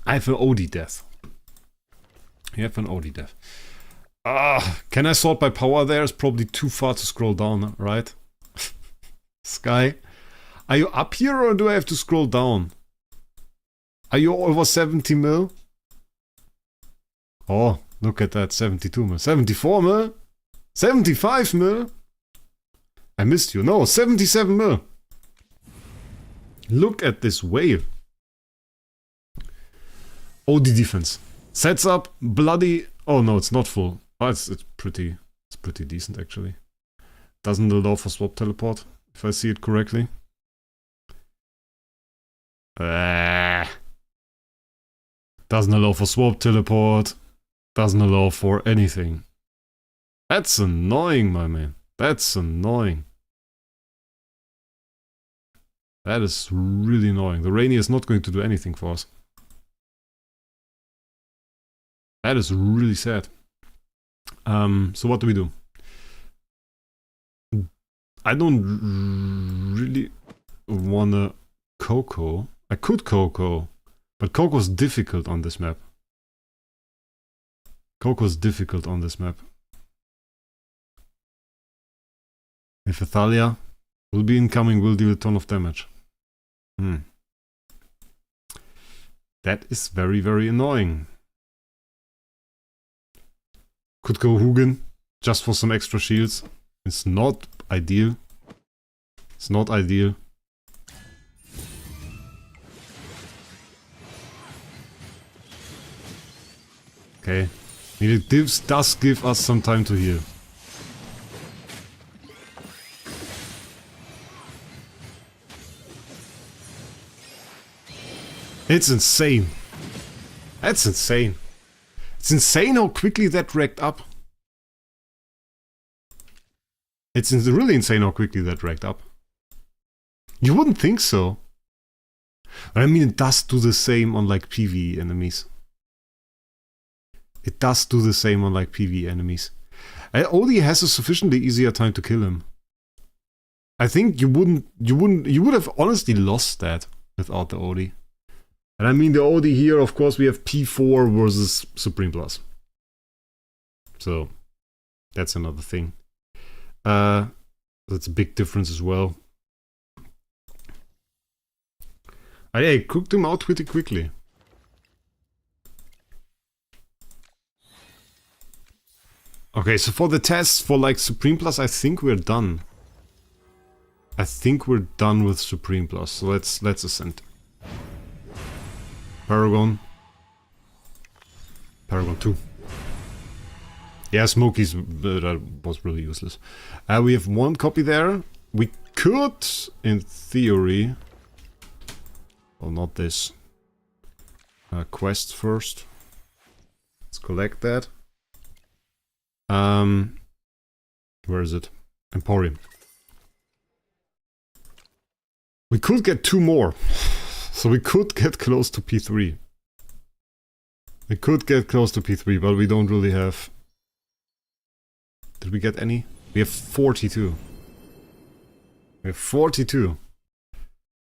I have an OD death. You have an OD death. Can I sort by power there? It's probably too far to scroll down, right? Sky, are you up here or do I have to scroll down? Are you over 70 mil? Oh, look at that, 72 mil. 74 mil? 75 mil? I missed you. No, 77 mil. Look at this wave. OD defense. Sets up bloody... Oh no, it's not full. Oh, it's pretty decent actually. Doesn't allow for swap teleport, if I see it correctly. Doesn't allow for swap teleport. Doesn't allow for anything. That's annoying, my man. That's annoying. That is really annoying. The Rainy is not going to do anything for us. That is really sad. So what do we do? I don't really wanna Coco. I could Coco. But Coco's difficult on this map. Coco's difficult on this map. If Athalia will be incoming, will deal a ton of damage. That is very, very annoying. Could go Hugin, just for some extra shields. It's not ideal. It's not ideal. Okay. It does give us some time to heal. It's insane. That's insane. It's insane how quickly that racked up. It's really insane how quickly that racked up. You wouldn't think so. But I mean, it does do the same on like PvE enemies. It does do the same on like PvE enemies. Odie has a sufficiently easier time to kill him. I think you would have honestly lost that without the Odie. And I mean the Odie here, of course, we have P4 versus Supreme Plus. So, that's another thing. That's a big difference as well. I cooked him out pretty quickly. Okay, so for the tests for like Supreme Plus, I think we're done. I think we're done with Supreme Plus, so let's ascend. Paragon 2. Yeah, Smokey's that was really useless. We have one copy there. We could, in theory, well, not this. Quest first. Let's collect that. Where is it? Emporium. We could get 2 more. So we could get close to P3. We could get close to P3, but we don't really have... Did we get any? We have 42. We have 42.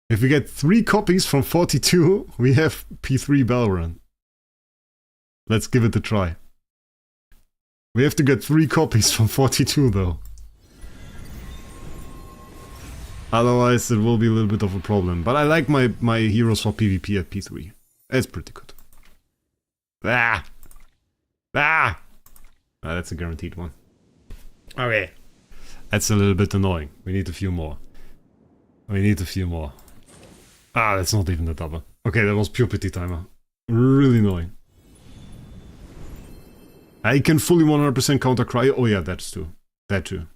If we get 3 copies from 42, we have P3 Baelran. Let's give it a try. We have to get 3 copies from 42 though. Otherwise it will be a little bit of a problem. But I like my heroes for PvP at P3. It's pretty good. That's a guaranteed one. Okay. That's a little bit annoying. We need a few more. We need a few more. That's not even the double. Okay, that was pure pity timer. Really annoying. I can fully 100% counter cryo. Oh yeah, that's too. That too.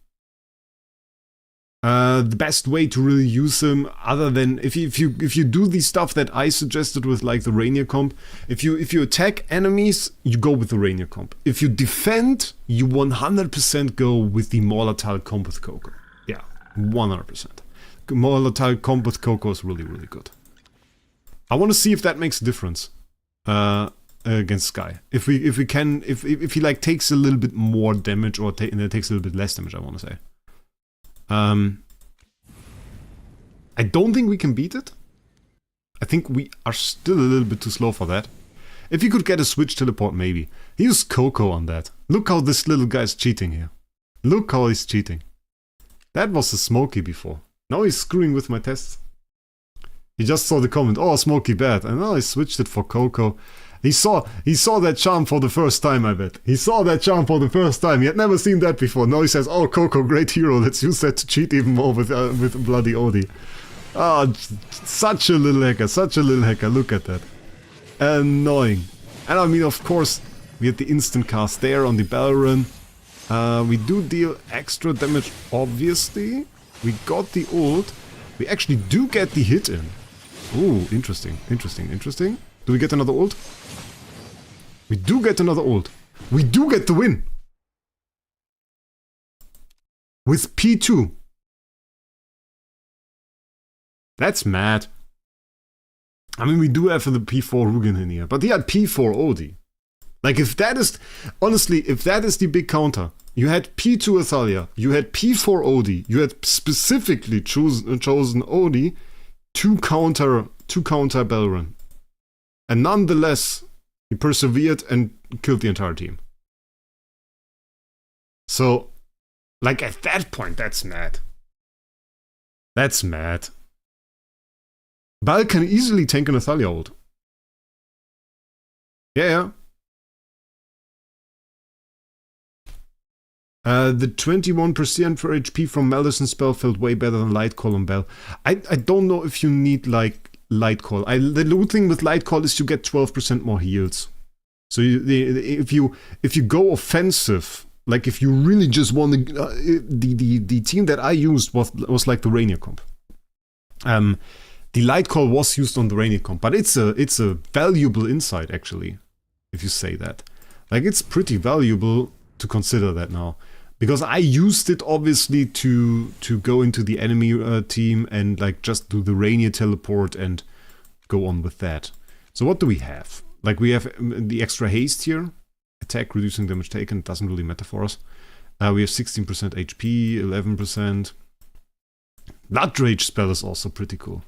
The best way to really use them, other than if you do the stuff that I suggested with like the Rainier comp, if you attack enemies, you go with the Rainier comp. If you defend, you 100% go with the Volatile comp with Coco. Yeah, 100%. Volatile comp with Coco is really really good. I want to see if that makes a difference against Sky. If he like takes a little bit more damage or takes a little bit less damage, I want to say. I don't think we can beat it. I think we are still a little bit too slow for that. If you could get a switch teleport, maybe. He used Coco on that. Look how this little guy's cheating here. Look how he's cheating. That was a Smokey before. Now he's screwing with my tests. He just saw the comment, oh, Smokey bad. And now he switched it for Coco. He saw that charm for the first time, I bet. He saw that charm for the first time. He had never seen that before. Now he says, oh, Coco, great hero. Let's use that to cheat even more with bloody Odie. Oh, such a little hacker. Such a little hacker. Look at that. Annoying. And I mean, of course, we had the instant cast there on the Baelran. We do deal extra damage, obviously. We got the ult. We actually do get the hit in. Ooh, interesting. Do we get another ult? We do get another ult. We do get the win. With P2. That's mad. I mean, we do have the P4 Hugin in here, but he had P4 Odie. Like, if that is... Honestly, if that is the big counter, you had P2 Athalia, you had P4 Odie, you had specifically chosen Odie to counter Baelran. And nonetheless, he persevered and killed the entire team. So, like at that point, that's mad. That's mad. Bal can easily tank an Athalia ult. Yeah. The 21% for HP from Medicine spell felt way better than Light Call on Bell. I don't know if you need like Light Call. The good thing with Light Call is you get 12% more heals. So if you go offensive, like if you really just want the team that I used was like the Rainier comp. The Light Call was used on the Rainier comp, but it's a valuable insight actually, if you say that. Like it's pretty valuable to consider that now. Because I used it obviously to go into the enemy team and like just do the Rainier teleport and go on with that. So what do we have? Like we have the extra haste here. Attack reducing damage taken, doesn't really matter for us. We have 16% HP, 11%. Blood Rage spell is also pretty cool.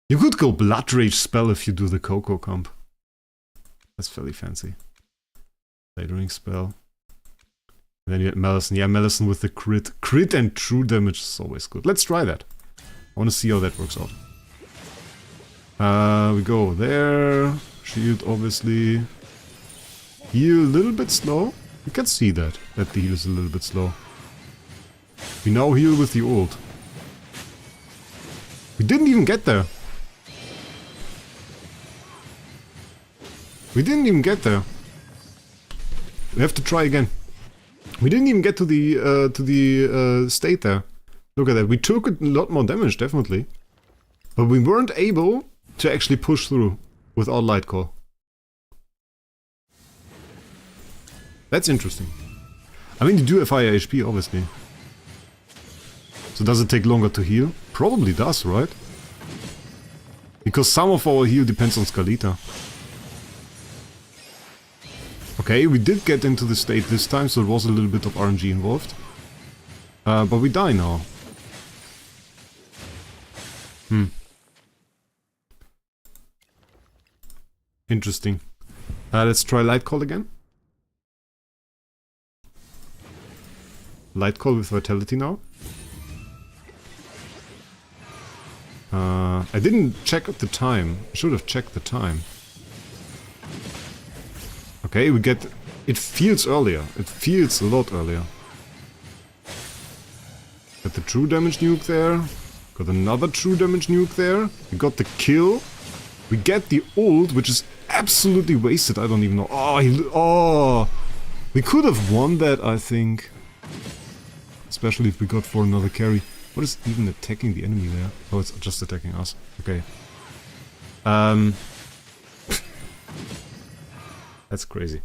You could go Blood Rage spell if you do the Coco comp. That's fairly fancy. Latering spell. And then you have Melicen. Yeah, Melicen with the crit. Crit and true damage is always good. Let's try that. I want to see how that works out. We go there. Shield, obviously. Heal a little bit slow. You can see that the heal is a little bit slow. We now heal with the ult. We didn't even get there. We didn't even get there. We have to try again. We didn't even get to the state there. Look at that. We took a lot more damage, definitely. But we weren't able to actually push through without Light Call. That's interesting. I mean, you do have higher HP, obviously. So does it take longer to heal? Probably does, right? Because some of our heal depends on Scalita. Okay, we did get into the state this time, so there was a little bit of RNG involved. But we die now. Interesting. Let's try Light Call again. Light Call with Vitality now. I didn't check the time. I should have checked the time. Okay, we get... It feels earlier. It feels a lot earlier. Got the true damage nuke there. Got another true damage nuke there. We got the kill. We get the ult, which is absolutely wasted. I don't even know. Oh, we could have won that, I think. Especially if we got for another carry. What is even attacking the enemy there? Oh, it's just attacking us. Okay. That's crazy.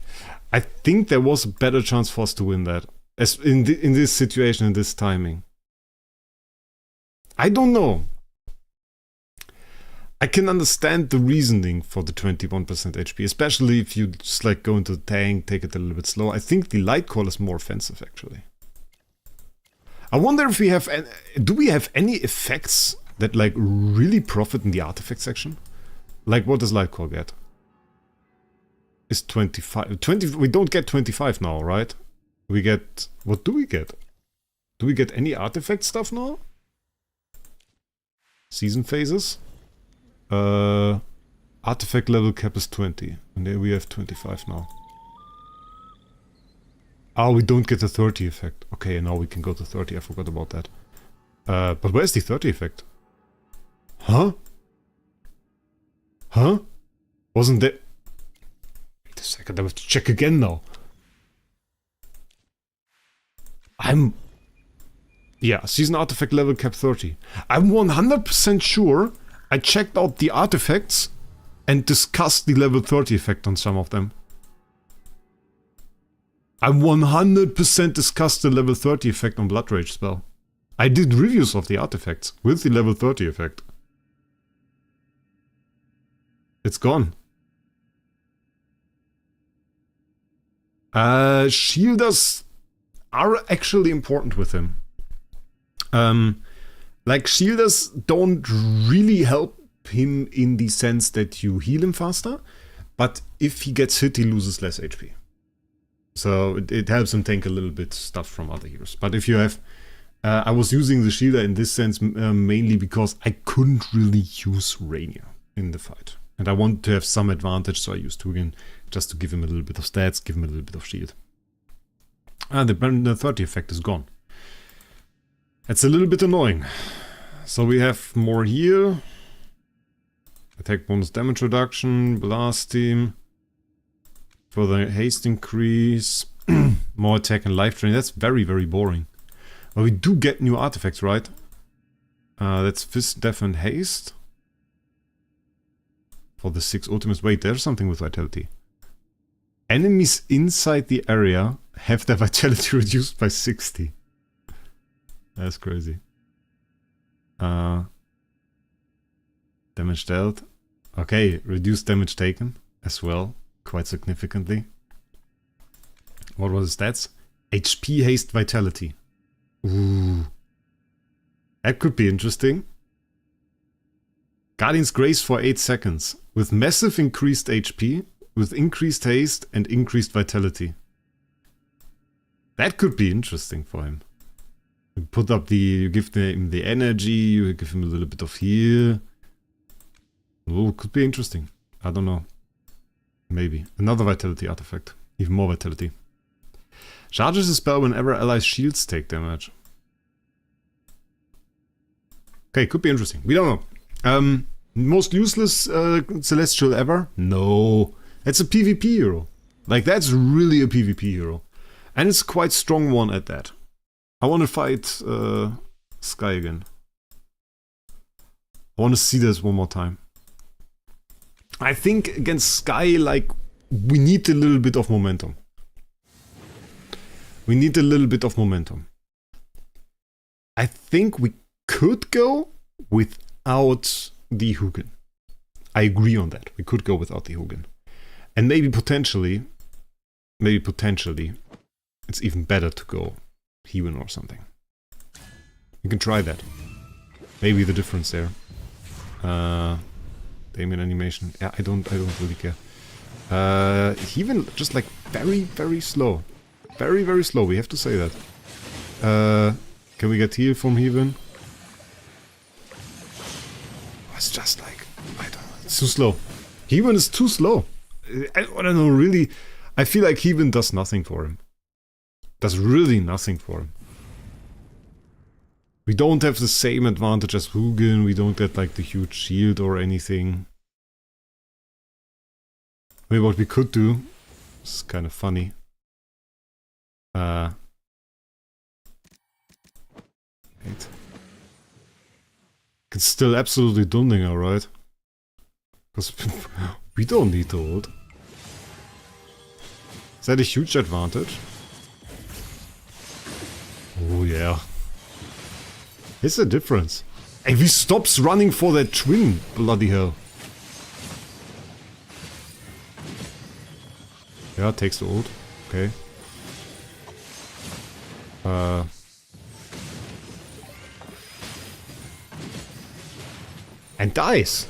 I think there was a better chance for us to win that. As in this situation, in this timing. I don't know. I can understand the reasoning for the 21% HP, especially if you just like go into the tank, take it a little bit slow. I think the Light Call is more offensive, actually. I wonder if we have... Do we have any effects that like really profit in the artifact section? Like what does Light Call get? Is 25... 20... We don't get 25 now, right? We get... What do we get? Do we get any artifact stuff now? Season phases? Artifact level cap is 20. And then we have 25 now. Oh, we don't get the 30 effect. Okay, now we can go to 30. I forgot about that. But where's the 30 effect? Huh? Huh? Wasn't there... Wait a second, I have to check again now. Yeah, season artifact level cap 30. I'm 100% sure I checked out the artifacts and discussed the level 30 effect on some of them. I 100% discussed the level 30 effect on Blood Rage spell. I did reviews of the artifacts with the level 30 effect. It's gone. Shielders are actually important with him. Like shielders don't really help him in the sense that you heal him faster, but if he gets hit, he loses less HP. So it helps him tank a little bit stuff from other heroes. But if you have... I was using the shielder in this sense mainly because I couldn't really use Rainier in the fight. And I wanted to have some advantage, so I used Hugin just to give him a little bit of stats, give him a little bit of shield. Ah, the 30 effect is gone. That's a little bit annoying. So we have more here. Attack bonus damage reduction, blast team. Further haste increase. More attack and life drain. That's very, very boring. Well, we do get new artifacts, right? That's Fist, Death and Haste. For the 6 ultimates. Wait, there's something with vitality. Enemies inside the area have their vitality reduced by 60. That's crazy. Damage dealt. Okay, reduced damage taken as well. Quite significantly. What was the stats? HP, haste, vitality. Ooh. That could be interesting. Guardian's Grace for 8 seconds. With massive increased HP, with increased haste and increased vitality. That could be interesting for him. You put up you give him the energy, you give him a little bit of heal. Oh, could be interesting. I don't know. Maybe. Another vitality artifact. Even more vitality. Charges a spell whenever allies' shields take damage. Okay, could be interesting. We don't know. Most useless Celestial ever? No. It's a PvP hero. Like, that's really a PvP hero. And it's a quite strong one at that. I want to fight Sky again. I want to see this one more time. I think against Sky, like, we need a little bit of momentum. We need a little bit of momentum. I think we could go without the Hugin. I agree on that. We could go without the Hugin. And maybe potentially, it's even better to go Hugin or something. You can try that. Maybe the difference there. Damien animation. Yeah, I don't really care. Hugin just like very, very slow. Very, very slow, we have to say that. Can we get heal from Hugin? It's just like, I don't know, it's too slow. Hugin is too slow. I don't know, really. I feel like Hugin does nothing for him. Does really nothing for him. We don't have the same advantage as Hugin, we don't get like the huge shield or anything. Maybe what we could do, this is kind of funny. Wait. It's still absolutely Dundinger, right? Because we don't need to hold. Is that a huge advantage? Oh yeah. It's a difference. If he stops running for that twin, bloody hell. Yeah, takes the ult. Okay. And dies.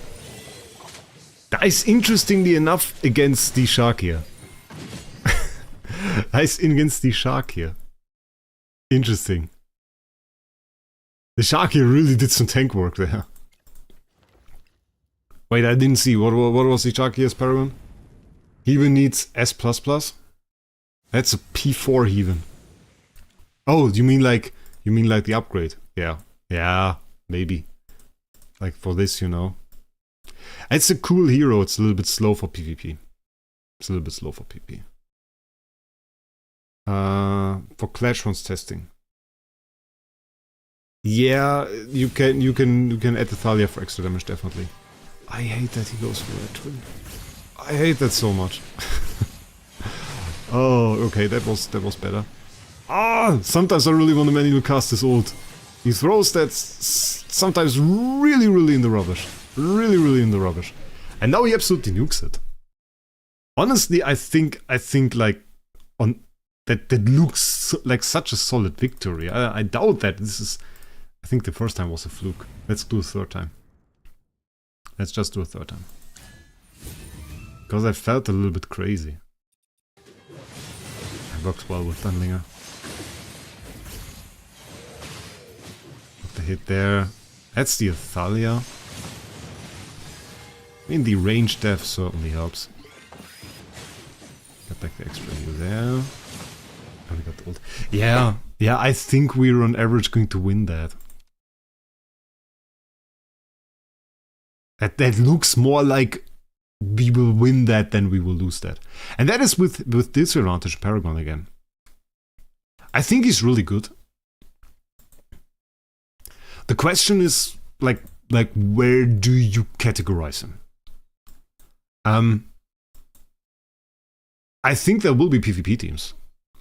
Dies interestingly enough against the shark here. Dies against the shark here. Interesting. The shark here really did some tank work there. Wait, I didn't see. What was the shark here's Paragon? He even needs S++? That's a P4 even. Oh, you mean like the upgrade? Yeah. Yeah, maybe. Like for this, you know. It's a cool hero, it's a little bit slow for PvP. It's a little bit slow for PvP. For Clash Runs testing. Yeah, you can add Athalia for extra damage, definitely. I hate that he goes for that twin. I hate that so much. Oh, okay, that was better. Ah, sometimes I really want to manually cast this ult. He throws that sometimes really in the rubbish. Really in the rubbish. And now he absolutely nukes it. Honestly, I think like on that looks like such a solid victory. I doubt that this is. I think the first time was a fluke. Let's do a third time. Let's just do a third time. Because I felt a little bit crazy. It works well with Dunlinger. Got the hit there. That's the Athalia. I mean, the range def certainly helps. Get back the extra heal there. Oh, we got the ult. Yeah, yeah, I think we're on average going to win that. That looks more like we will win that than we will lose that. And that is with disadvantage Paragon again. I think he's really good. The question is like where do you categorize him? I think there will be PvP teams.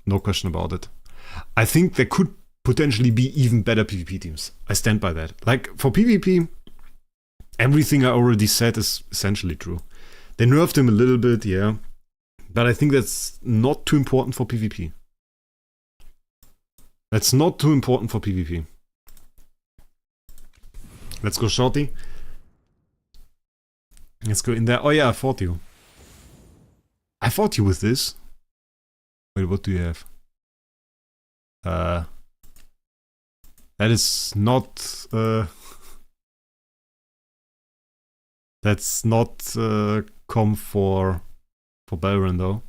No question about it. I think there could potentially be even better PvP teams. I stand by that. Like for PvP, everything I already said is essentially true. They nerfed him a little bit, yeah. But I think that's not too important for PvP. That's not too important for PvP. Let's go shorty. Let's go in there. Oh yeah, I fought you. I fought you with this. Wait, what do you have? That is not... that's not com for Baelran though.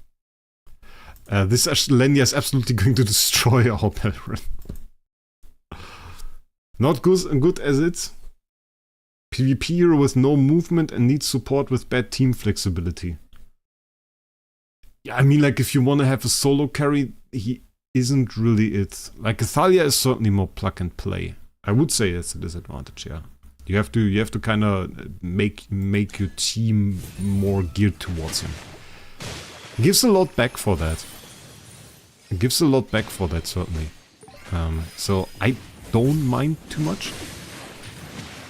This Lenya is absolutely going to destroy our Baelran. Not good as it's. PvP hero with no movement and needs support with bad team flexibility. Yeah, I mean, like if you want to have a solo carry, he isn't really it. Like Athalia is certainly more plug and play. I would say it's a disadvantage, yeah. You have to kind of make your team more geared towards him. It gives a lot back for that. It gives a lot back for that, certainly. So I don't mind too much.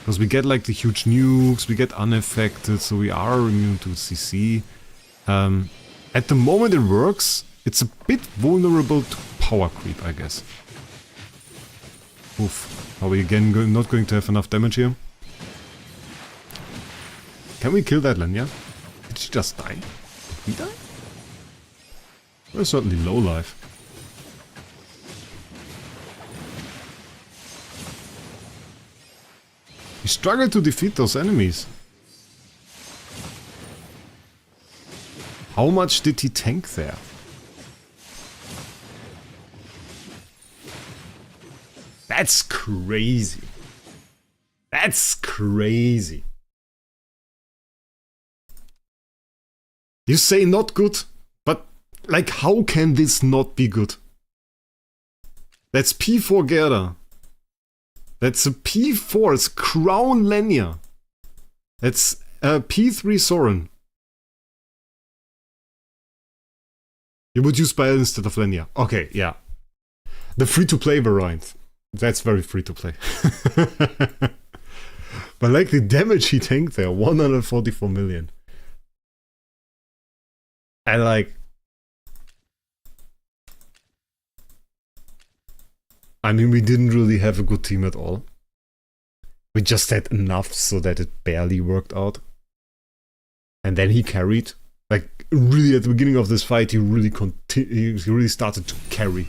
Because we get like the huge nukes, we get unaffected, so we are immune to CC. At the moment it works. It's a bit vulnerable to power creep, I guess. Oof. Are we again not going to have enough damage here? Can we kill that Lenya? Did she just die? Did we die? We're certainly low life. We struggle to defeat those enemies. How much did he tank there? That's crazy. That's crazy. You say not good, but like how can this not be good? That's P4 Gerda. That's a P4, it's Crown Lenya. That's P3 Soren. You would use Baelin instead of Lenya. Okay, yeah. The free-to-play variant. That's very free-to-play. But like the damage he tanked there, 144 million. And like... I mean, we didn't really have a good team at all. We just had enough so that it barely worked out. And then he carried. Like, really at the beginning of this fight, he really started to carry.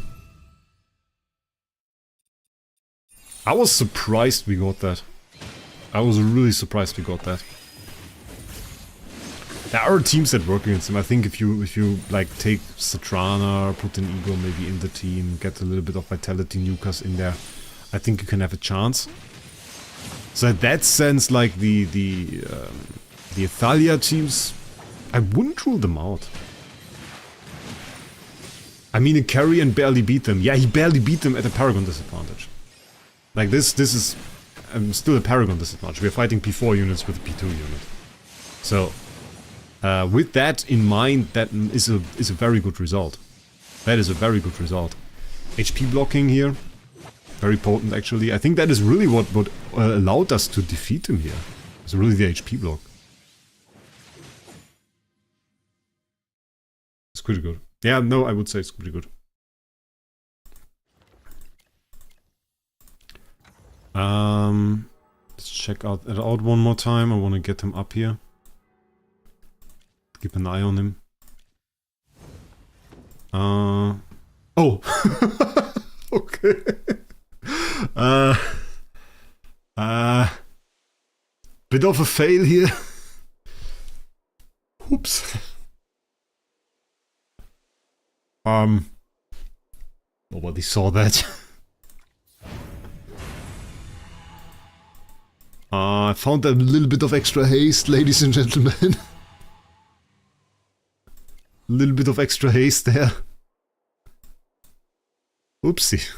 I was surprised we got that. I was really surprised we got that. There are teams that work against him. I think if you like take Satrana, put an Ego maybe in the team, get a little bit of Vitality Nukers in there, I think you can have a chance. So in that sense, like the Athalia teams, I wouldn't rule them out. I mean, a Carrion barely beat them. Yeah, he barely beat them at a Paragon disadvantage. Like this is still a Paragon disadvantage. We're fighting P4 units with a P2 unit. So, with that in mind, that is a very good result. That is a very good result. HP blocking here, very potent actually. I think that is really what allowed us to defeat him here. It's really the HP block. It's pretty good. Yeah, no, I would say it's pretty good. Let's check it out one more time. I want to get him up here. Keep an eye on him. Oh! Okay. Bit of a fail here. Oops. Nobody saw that. I found a little bit of extra haste, ladies and gentlemen. A little bit of extra haste there. Oopsie.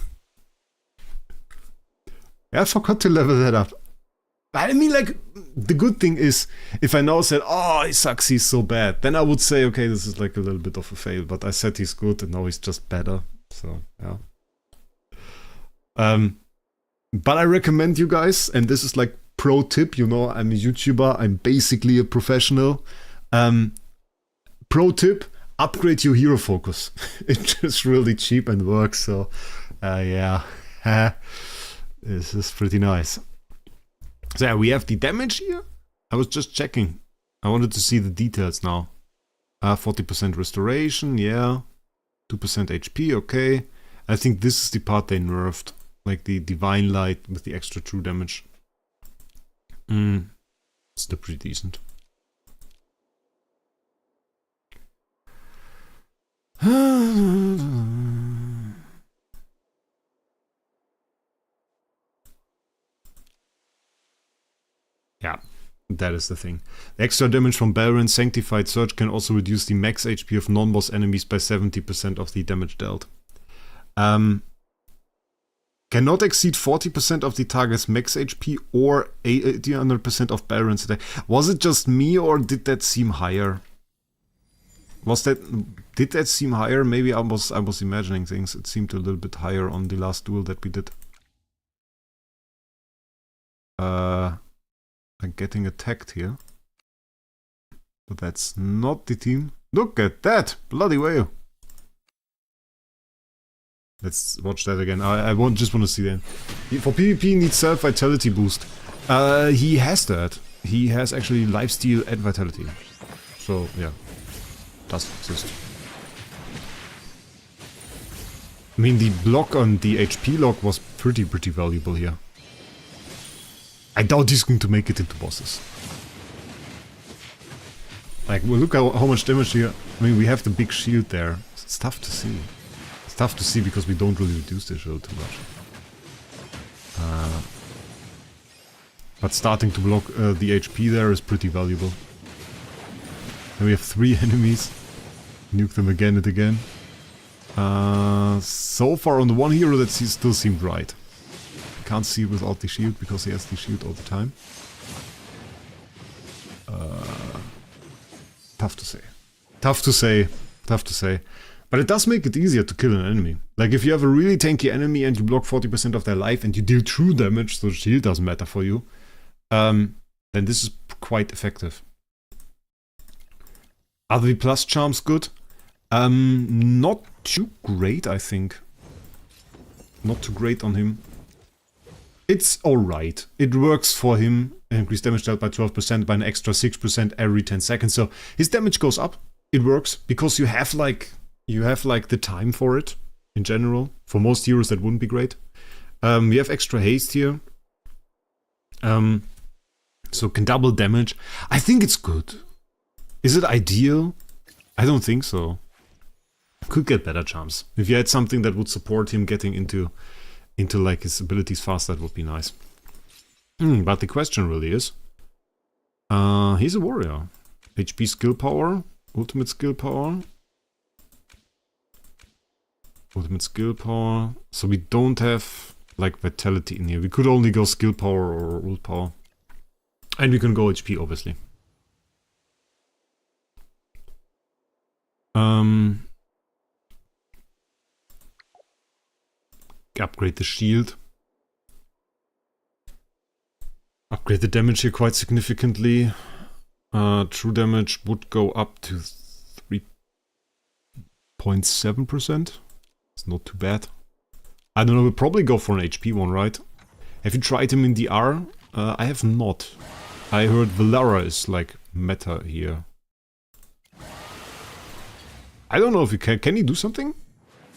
Yeah, I forgot to level that up. I mean, like, the good thing is, if I now said, oh, he sucks, he's so bad, then I would say, okay, this is like a little bit of a fail, but I said he's good and now he's just better, so, yeah. But I recommend you guys, and this is like pro tip, you know, I'm a YouTuber, I'm basically a professional. Pro tip, upgrade your hero focus. It's just really cheap and works, so, yeah. This is pretty nice. So yeah, we have the damage here. I was just checking. I wanted to see the details now. 40% restoration, yeah. 2% HP, okay. I think this is the part they nerfed. Like the Divine Light with the extra true damage. Still pretty decent. Yeah, that is the thing. The extra damage from Baelran's Sanctified Surge can also reduce the max HP of non-boss enemies by 70% of the damage dealt. Cannot exceed 40% of the target's max HP or 800% of Baelran's attack. Was it just me or did that seem higher? Did that seem higher? Maybe I was imagining things. It seemed a little bit higher on the last duel that we did. I'm getting attacked here. But that's not the team. Look at that! Bloody whale! Let's watch that again. I just want to see that. For PvP he needs self-vitality boost. He has that. He has actually lifesteal and vitality. So, yeah. Does exist. I mean, the block on the HP log was pretty valuable here. I doubt he's going to make it into bosses. Like, well, look how much damage here. I mean, we have the big shield there. It's tough to see. It's tough to see because we don't really reduce the shield too much. But starting to block the HP there is pretty valuable. And we have 3 enemies. Nuke them again and again. So far on the one hero that still seemed right. Can't see without the shield because he has the shield all the time. Tough to say. Tough to say. Tough to say. But it does make it easier to kill an enemy. Like if you have a really tanky enemy and you block 40% of their life and you deal true damage, so the shield doesn't matter for you, then this is quite effective. Are the plus charms good? Not too great, I think. Not too great on him. It's alright. It works for him. Increased damage dealt by 12% by an extra 6% every 10 seconds. So his damage goes up. It works because you have like the time for it in general. For most heroes that wouldn't be great. We have extra haste here. So can double damage. I think it's good. Is it ideal? I don't think so. Could get better charms. If you had something that would support him getting into like his abilities fast, that would be nice. But the question really is, he's a warrior. HP skill power, ultimate skill power. Ultimate skill power. So we don't have like vitality in here. We could only go skill power or ult power. And we can go HP obviously. Upgrade the shield. Upgrade the damage here quite significantly. True damage would go up to 3.7%. It's not too bad. I don't know, we'll probably go for an HP one, right? Have you tried him in DR? I have not. I heard Valara is like meta here. I don't know if you can. Can he do something?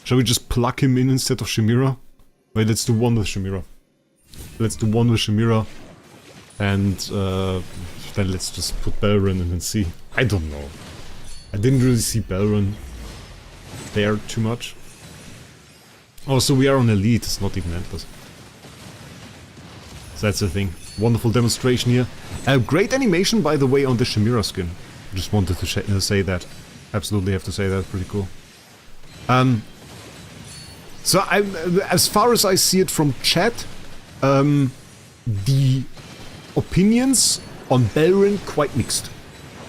Shall we just plug him in instead of Chimera? Wait, let's do one with Chimera. Let's do one with Chimera. And then let's just put Baelran in and see. I don't know. I didn't really see Baelran there too much. Oh, so we are on Elite, it's not even Endless. So that's the thing. Wonderful demonstration here. Great animation, by the way, on the Chimera skin. Just wanted to say that. Absolutely have to say that, pretty cool. So as far as I see it from chat, the opinions on Baelran quite mixed.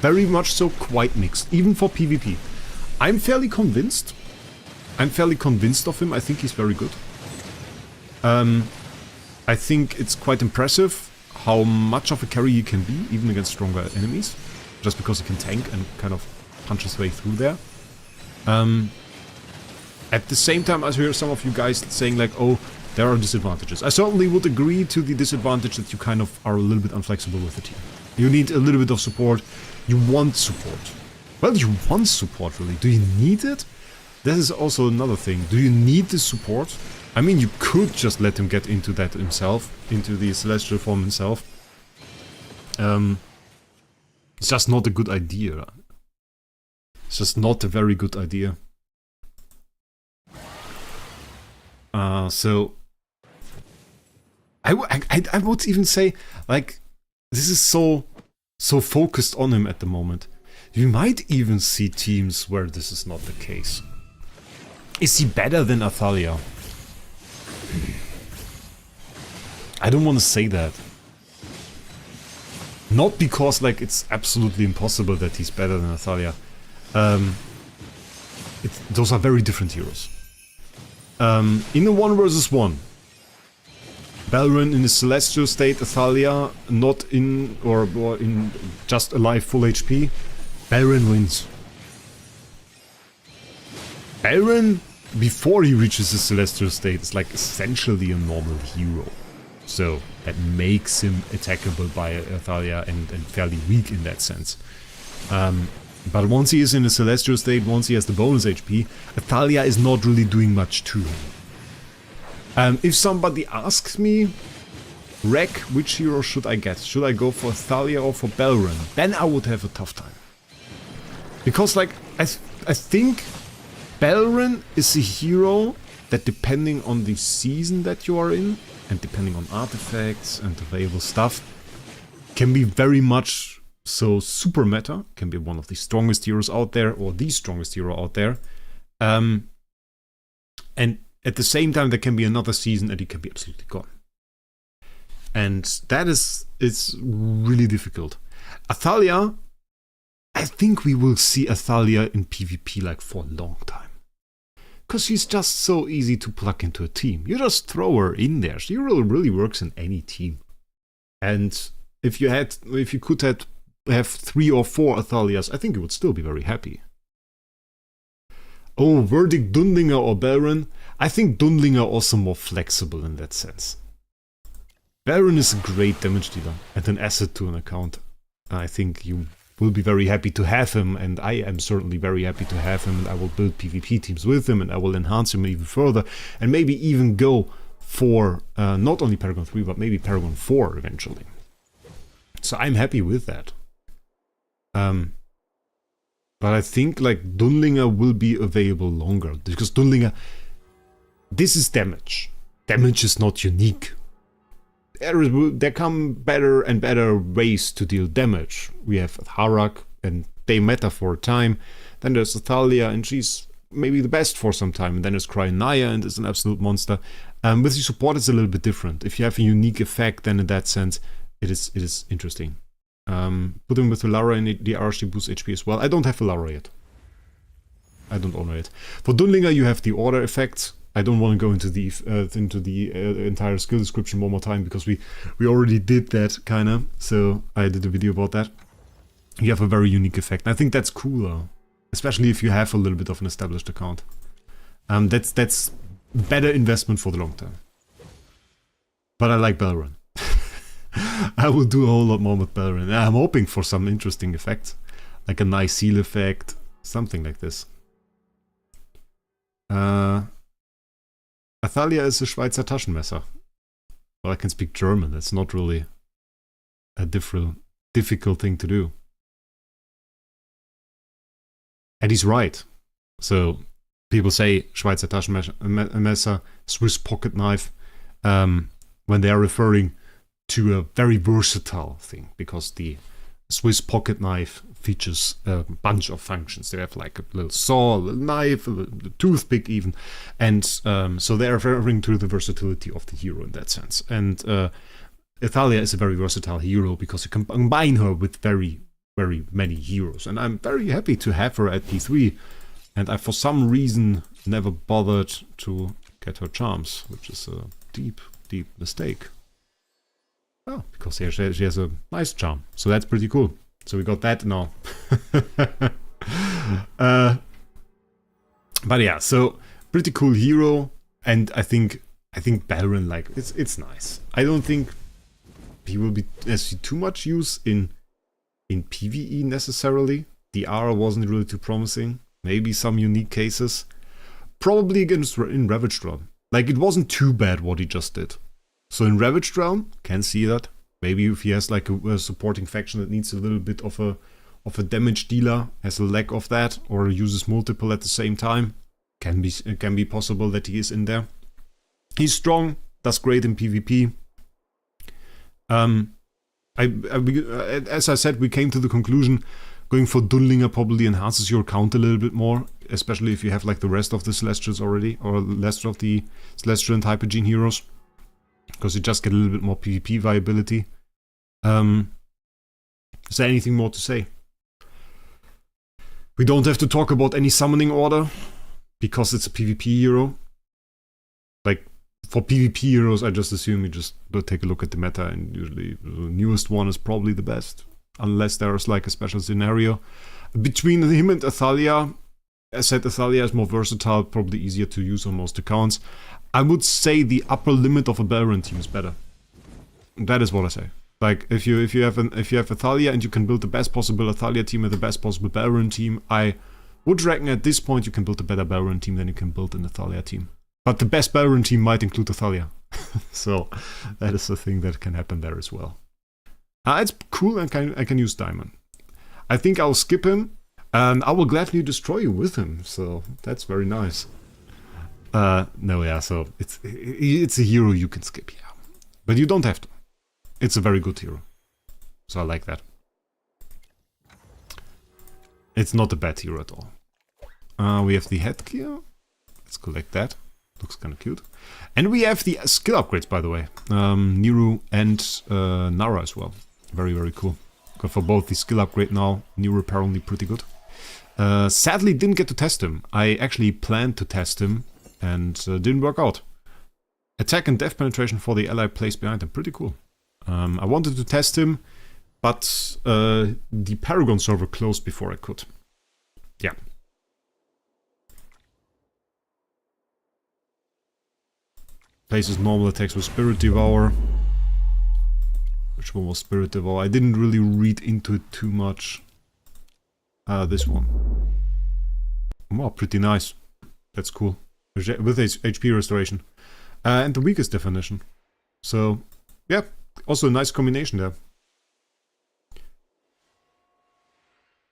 Very much so, quite mixed, even for PvP. I'm fairly convinced. I'm fairly convinced of him. I think he's very good. I think it's quite impressive how much of a carry he can be, even against stronger enemies. Just because he can tank and kind of punch his way through there. At the same time, I hear some of you guys saying like, oh, there are disadvantages. I certainly would agree to the disadvantage that you kind of are a little bit unflexible with the team. You need a little bit of support. You want support. Well, you want support, really. Do you need it? That is also another thing. Do you need the support? I mean, you could just let him get into that himself, into the celestial form himself. It's just not a good idea. It's just not a very good idea. So I would even say, like, this is so focused on him at the moment. You might even see teams where this is not the case. Is he better than Athalia? I don't want to say that. Not because, like, it's absolutely impossible that he's better than Athalia. Those are very different heroes. In the 1 versus 1, Baelran in the celestial state, Athalia not in, or in just alive full HP, Baelran wins. Baelran, before he reaches the celestial state, is like essentially a normal hero. So that makes him attackable by Athalia and fairly weak in that sense. But once he is in the celestial state, once he has the bonus HP, Athalia is not really doing much to him. If somebody asks me, Wraec, which hero should I get? Should I go for Athalia or for Baelran? Then I would have a tough time. Because, like, I think Baelran is a hero that, depending on the season that you are in, and depending on artifacts and available stuff, can be very much so super meta, can be one of the strongest heroes out there, or the strongest hero out there. And at the same time, there can be another season and he can be absolutely gone. And that is really difficult. Athalia, I think we will see Athalia in PvP like for a long time. Because she's just so easy to plug into a team. You just throw her in there. She really works in any team. And if you could have 3 or 4 Athalias, I think you would still be very happy. Oh, verdict Dundlinger or Baelran? I think Dundlinger also more flexible in that sense. Baelran is a great damage dealer and an asset to an account. I think you will be very happy to have him, and I am certainly very happy to have him, and I will build PvP teams with him, and I will enhance him even further, and maybe even go for not only Paragon 3, but maybe Paragon 4 eventually. So I'm happy with that. But I think like Dundlinger will be available longer, because Dundlinger, this is damage. Damage is not unique. There come better and better ways to deal damage. We have Wraec, and they matter for a time. Then there's Athalia, and she's maybe the best for some time. And then there's Cryonaya, and is an absolute monster. With the support, it's a little bit different. If you have a unique effect, then in that sense, it is interesting. Put him with Lara in the RC boost HP as well. I don't have Lara yet. I don't own it. For Dundlinger, you have the order effects. I don't want to go into the entire skill description one more time, because we already did that, kinda. So I did a video about that. You have a very unique effect. I think that's cooler, especially if you have a little bit of an established account. That's better investment for the long term. But I like Baelran. I will do a whole lot more with Baelran. I'm hoping for some interesting effects, like a nice seal effect, something like this. Athalia is a Schweizer Taschenmesser. Well, I can speak German. That's not really a difficult thing to do. And he's right. So People say Schweizer Taschenmesser, Swiss pocket knife, when they are referring to a very versatile thing, because the Swiss pocket knife features a bunch of functions. They have like a little saw, a little knife, a toothpick even, and so they are referring to the versatility of the hero in that sense. And Athalia is a very versatile hero because you can combine her with very, very many heroes, and I'm very happy to have her at P3. And I, for some reason, never bothered to get her charms, which is a deep, deep mistake. Oh, because she has a nice charm, so that's pretty cool. So we got that now. But yeah, so pretty cool hero, and I think Baelran, like, it's nice. I don't think he will be see too much use in PvE necessarily. The R wasn't really too promising. Maybe some unique cases. Probably against in Ravaged Realm. Like, it wasn't too bad what he just did. So in Ravaged Realm, can see that. Maybe if he has like a supporting faction that needs a little bit of a damage dealer, has a lack of that, or uses multiple at the same time, can be possible that he is in there. He's strong, does great in PvP. As I said, we came to the conclusion, going for Dunlinger probably enhances your count a little bit more, especially if you have like the rest of the Celestials already, or the rest of the Celestial and Hypergene heroes, because you just get a little bit more PvP viability. Is there anything more to say? We don't have to talk about any summoning order, because it's a PvP hero. Like, for PvP heroes, I just assume you just take a look at the meta, and usually the newest one is probably the best. Unless there's like a special scenario. Between him and Athalia, as said, Athalia is more versatile, probably easier to use on most accounts. I would say the upper limit of a Baelran team is better. That is what I say. Like, if you have Athalia and you can build the best possible Athalia team and the best possible Baelran team, I would reckon at this point you can build a better Baelran team than you can build an Athalia team. But the best Baelran team might include Athalia. So that is a thing that can happen there as well. It's cool, and I can use Diamond. I think I'll skip him, and I will gladly destroy you with him, so that's very nice. No, yeah, so it's a hero you can skip, yeah. But you don't have to. It's a very good hero. So I like that. It's not a bad hero at all. We have the headgear. Let's collect that. Looks kind of cute. And we have the skill upgrades, by the way. Niru and Nara as well. Very, very cool. Got for both the skill upgrade now. Niru apparently pretty good. Sadly, didn't get to test him. I actually planned to test him and didn't work out. Attack and death penetration for the ally placed behind him. Pretty cool. I wanted to test him, but the Paragon server closed before I could. Yeah. Places normal attacks with Spirit Devour. Which one was Spirit Devour? I didn't really read into it too much. This one. Wow, pretty nice. That's cool. With HP restoration. And the weakest definition. So, yeah. Also a nice combination there.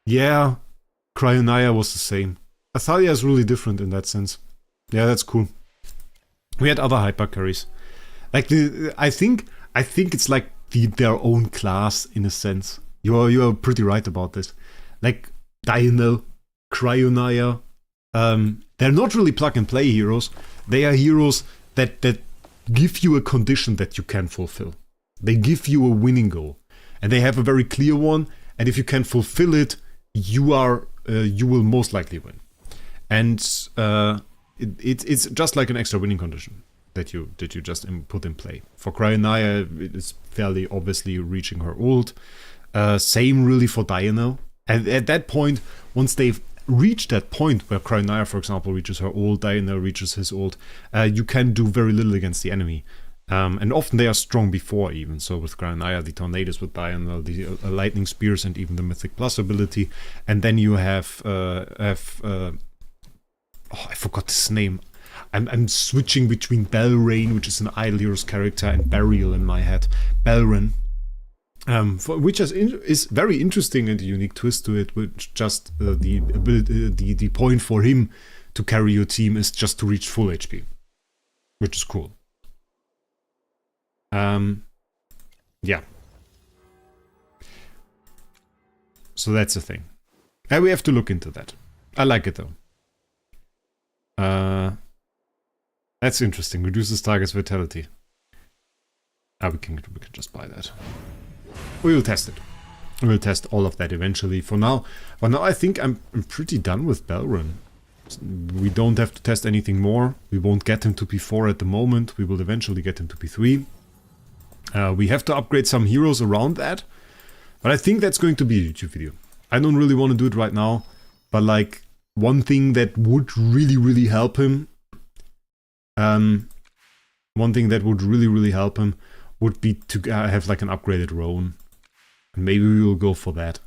Yeah. Cryonaya was the same. Athalia is really different in that sense. Yeah, that's cool. We had other hyper carries. Like, I think it's like their own class in a sense. You are pretty right about this. Like Dino, Cryonaya, they're not really plug and play heroes. They are heroes that give you a condition that you can fulfill. They give you a winning goal, and they have a very clear one. And if you can fulfill it, you will most likely win. And it's just like an extra winning condition that you just put in play. For Cryonaya, it's fairly obviously reaching her ult. Same really for Diana. And at that point, once they've reached that point where Cryonaya, for example, reaches her ult, Diana reaches his ult, you can do very little against the enemy. And often they are strong before even. So with Cryonaya, the Tornadoes, with Diana, the Lightning Spears, and even the Mythic Plus ability. And then you have oh, I forgot his name. I'm switching between Baelran, which is an Idle Heroes character, and Burial in my head. Baelran. Which is very interesting and a unique twist to it, which just the point for him to carry your team is just to reach full HP, which is cool. Yeah. So that's the thing. And we have to look into that. I like it though. That's interesting. Reduces target's vitality. We can just buy that. We will test it. We'll test all of that eventually. For now I think I'm pretty done with Baelran. We don't have to test anything more. We won't get him to P4 at the moment. We will eventually get him to P3. We have to upgrade some heroes around that. But I think that's going to be a YouTube video. I don't really want to do it right now. But like, one thing that would really help him... one thing that would really help him would be to have like an upgraded Roan. And maybe we will go for that.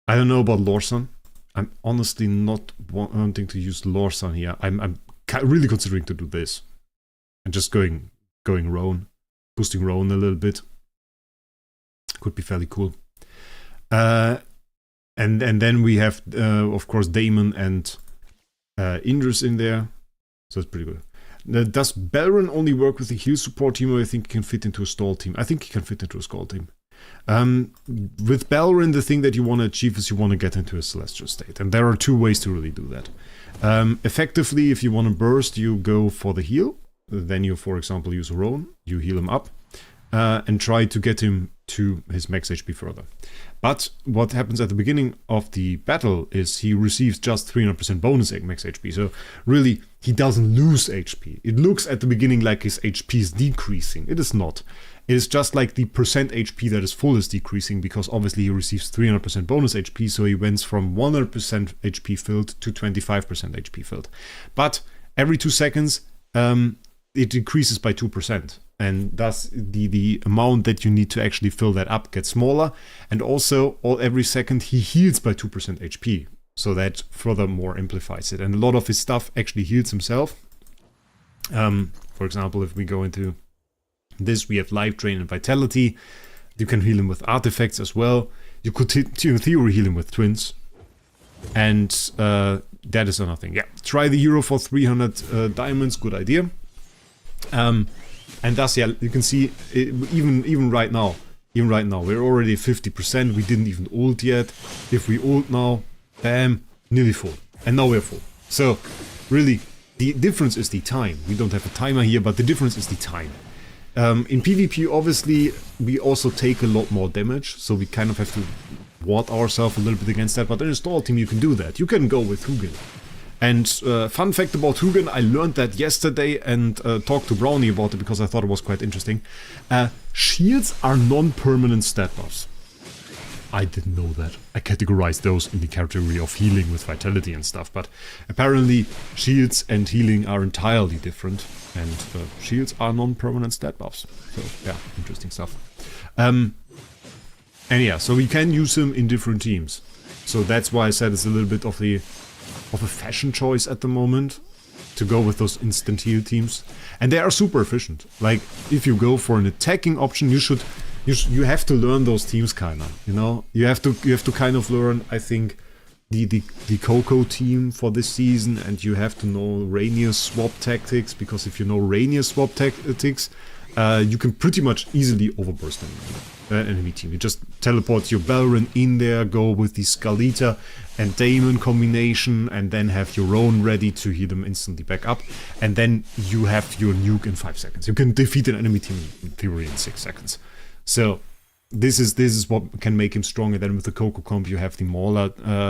I don't know about Lorsan. I'm honestly not wanting to use Lorsan here. I'm really considering to do this. And just going Roan. Boosting Roan a little bit. Could be fairly cool. And then we have, of course, Daemon and Indris in there. So it's pretty good. Does Baelran only work with a heal support team, or I think he can fit into a stall team? I think he can fit into a stall team. With Baelran, the thing that you want to achieve is you want to get into a celestial state. And there are two ways to really do that. Effectively, if you want to burst, you go for the heal. Then you, for example, use a Roan. You heal him up. And try to get him to his max HP further. But what happens at the beginning of the battle is he receives just 300% bonus max HP. So really, he doesn't lose HP. It looks at the beginning like his HP is decreasing. It is not. It is just like the percent HP that is full is decreasing, because obviously he receives 300% bonus HP, so he went from 100% HP filled to 25% HP filled. But every 2 seconds, it decreases by 2%. And thus the amount that you need to actually fill that up gets smaller. And also, every second he heals by 2% HP. So that furthermore amplifies it. And a lot of his stuff actually heals himself. For example, if we go into this, we have Life Drain and Vitality. You can heal him with artifacts as well. You could, in theory, heal him with twins. And that is another thing. Yeah, try the hero for 300 diamonds. Good idea. And thus, yeah, you can see, even right now, we're already 50%, we didn't even ult yet. If we ult now, bam, nearly full. And now we're full. So, really, the difference is the time. We don't have a timer here, but the difference is the time. In PvP, obviously, we also take a lot more damage, so we kind of have to ward ourselves a little bit against that, but in a stall team you can do that. You can go with Hugin. And fun fact about Hugin, I learned that yesterday and talked to Brownie about it because I thought it was quite interesting. Shields are non-permanent stat buffs. I didn't know that. I categorized those in the category of healing with vitality and stuff, but apparently shields and healing are entirely different, and shields are non-permanent stat buffs. So yeah, interesting stuff. And yeah, so we can use them in different teams. So that's why I said it's a little bit of a fashion choice at the moment to go with those instant heal teams, and they are super efficient. Like, if you go for an attacking option, you have to learn those teams, kinda, you know. You have to kind of learn, I think, the Coco team for this season, and you have to know Rainier's swap tactics, because if you know Rainier's swap tactics, you can pretty much easily overburst an enemy team. You just teleport your Baelran in there, go with the Skalita and Daemon combination, and then have your own ready to heal them instantly back up, and then you have your nuke in 5 seconds. You can defeat an enemy team in theory in 6 seconds. So this is what can make him stronger. Then with the Coco comp you have the Mauler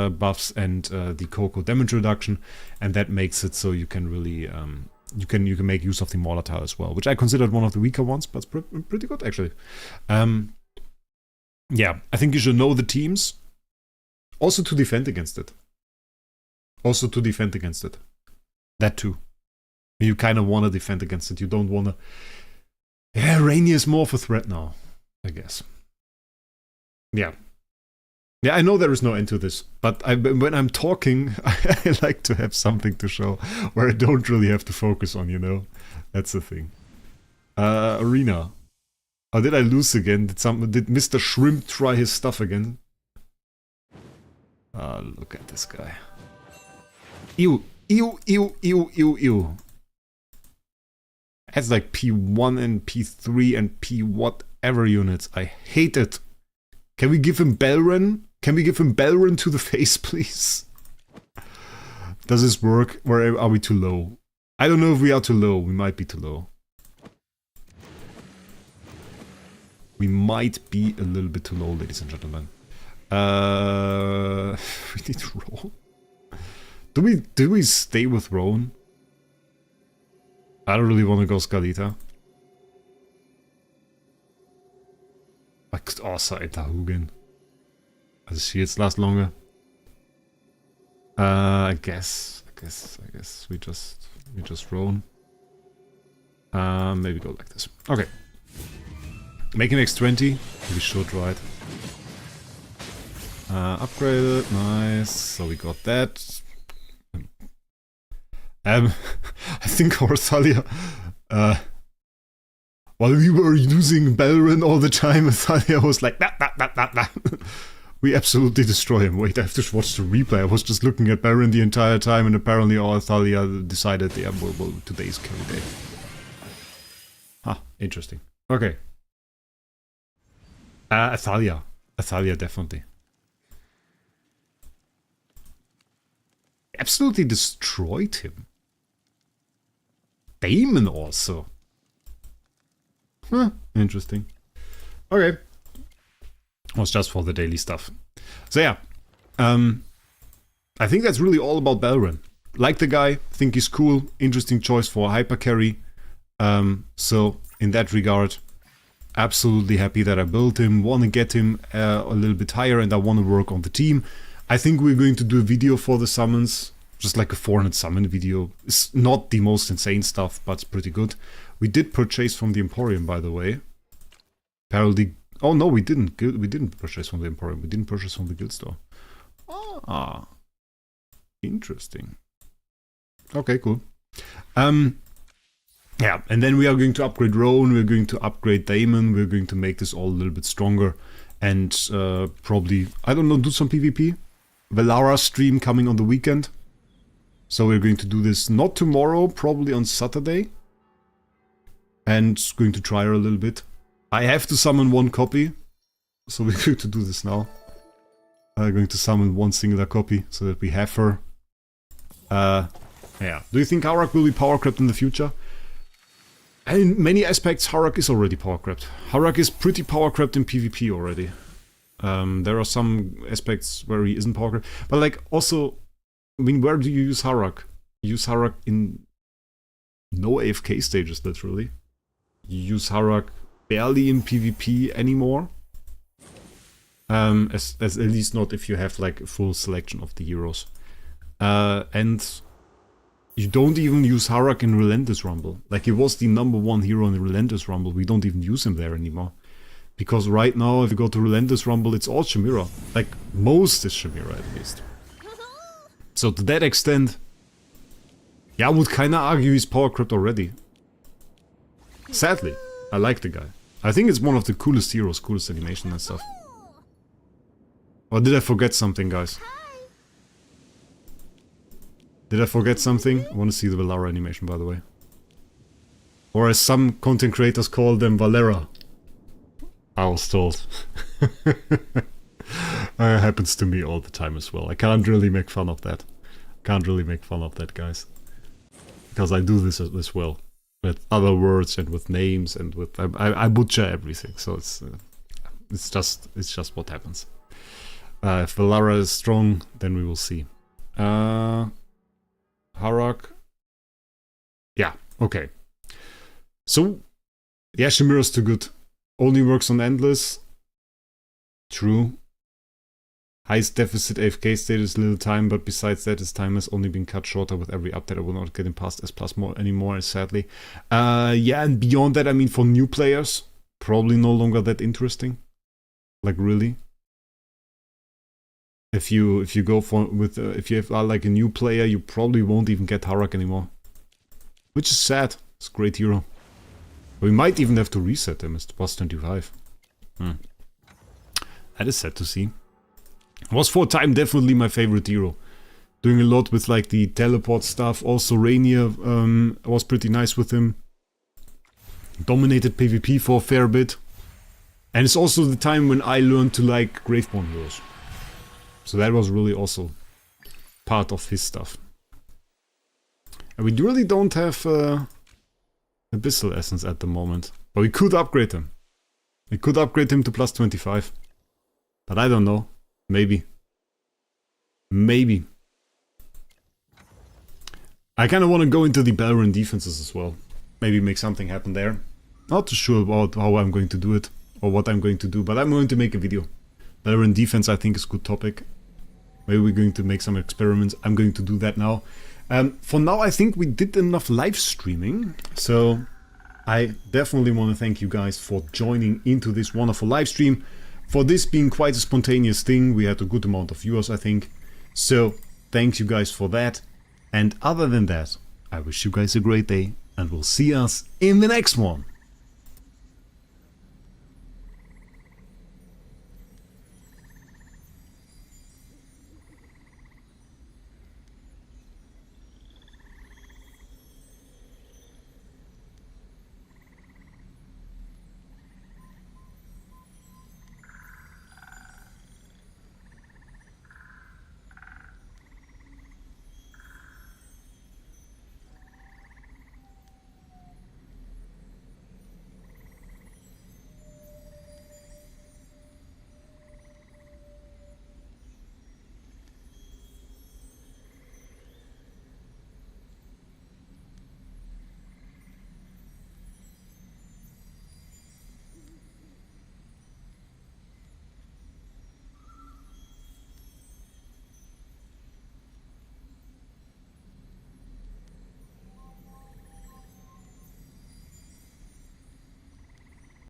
buffs and the Coco damage reduction, and that makes it so you can really you can make use of the Mauler tile as well, which I considered one of the weaker ones, but it's pretty good actually. Yeah, I think you should know the teams. Also to defend against it. That too. You kind of want to defend against it. You don't want to... Yeah, Rainier is more of a threat now, I guess. Yeah. Yeah, I know there is no end to this, but when I'm talking, I like to have something to show where I don't really have to focus on, you know? That's the thing. Arena. Oh, did I lose again? Did Mr. Shrimp try his stuff again? Look at this guy. Ew, Ew, ew, ew, ew, ew. It's like P1 and P3 and P whatever units. I hate it. Can we give him Baelran? Can we give him Baelran to the face, please? Does this work? Or are we too low? I don't know if we are too low. We might be too low. We might be a little bit too low, ladies and gentlemen. We need to roll. Do we stay with Roan? I don't really want to go Scalita. I could also Hugin. The shields last longer. I guess we just Roan. Maybe go like this. Okay. Make him X20. We should, right? Upgraded. Nice. So we got that. I think our Athalia, while we were using Baelran all the time, Athalia was like, nah. We absolutely destroy him. Wait, I have to watch the replay. I was just looking at Baelran the entire time, and apparently our Athalia decided, yeah, well, today's carry day. Huh, interesting. Okay. Athalia, definitely. Absolutely destroyed him. Damon also. Huh, interesting. Okay. Was just for the daily stuff. So yeah. I think that's really all about Baelran. Like the guy, think he's cool, interesting choice for a hyper carry. So in that regard, absolutely happy that I built him, want to get him a little bit higher, and I want to work on the team. I think we're going to do a video for the summons. Just like a 400 summon video. It's not the most insane stuff, but it's pretty good. We did purchase from the Emporium, by the way. Apparently... Oh no, we didn't. We didn't purchase from the Emporium. We didn't purchase from the guild store. Ah. Interesting. Okay, cool. Yeah, and then we are going to upgrade Roan, we're going to upgrade Daemon, we're going to make this all a little bit stronger. And probably, I don't know, do some PvP. Velara stream coming on the weekend. So we're going to do this not tomorrow, probably on Saturday. And going to try her a little bit. I have to summon one copy. So we're going to do this now. I'm going to summon one singular copy so that we have her. Yeah. Do you think Harak will be power crept in the future? In many aspects, Harak is already power crept. Harak is pretty power crept in PvP already. There are some aspects where he isn't power crept. But like also... I mean, where do you use Harak? You use Harak in no AFK stages, literally. You use Harak barely in PvP anymore. As at least not if you have like a full selection of the heroes. And you don't even use Harak in Relentless Rumble. Like, he was the #1 hero in the Relentless Rumble. We don't even use him there anymore. Because right now, if you go to Relentless Rumble, it's all Chimera. Like, most is Chimera at least. So to that extent, yeah, I would kinda argue he's power crept already. Sadly, I like the guy. I think it's one of the coolest heroes, coolest animation and stuff. Or did I forget something, guys? Did I forget something? I want to see the Velara animation, by the way. Or as some content creators call them, Valera. I was told. Happens to me all the time as well. I can't really make fun of that. Can't really make fun of that, guys. Because I do this as well. With other words and with names and with... I butcher everything, so it's just what happens. If Velara is strong, then we will see. Harak. Yeah, okay. So, yeah, Chimera's too good. Only works on Endless. True. Highest deficit AFK status, little time, but besides that, his time has only been cut shorter with every update. I will not get him past S+ more anymore, sadly. Yeah, and beyond that, I mean, for new players, probably no longer that interesting. Like, really. If you go for if you have like a new player, you probably won't even get Harak anymore, which is sad. It's a great hero. We might even have to reset him. It's plus 25. That is sad to see. Was for a time definitely my favorite hero. Doing a lot with like the teleport stuff. Also Rainier was pretty nice with him. Dominated PvP for a fair bit. And it's also the time when I learned to like Graveborn heroes. So that was really also part of his stuff. And we really don't have Abyssal Essence at the moment. But we could upgrade him. We could upgrade him to plus 25. But I don't know. Maybe. Maybe. I kind of want to go into the Baelran defenses as well. Maybe make something happen there. Not too sure about how I'm going to do it. Or what I'm going to do. But I'm going to make a video. Baelran defense I think is a good topic. Maybe we're going to make some experiments. I'm going to do that now. For now I think we did enough live streaming. So I definitely want to thank you guys for joining into this wonderful live stream. For this being quite a spontaneous thing. We had a good amount of viewers I think. So thanks you guys for that. And other than that, I wish you guys a great day. And we'll see us in the next one.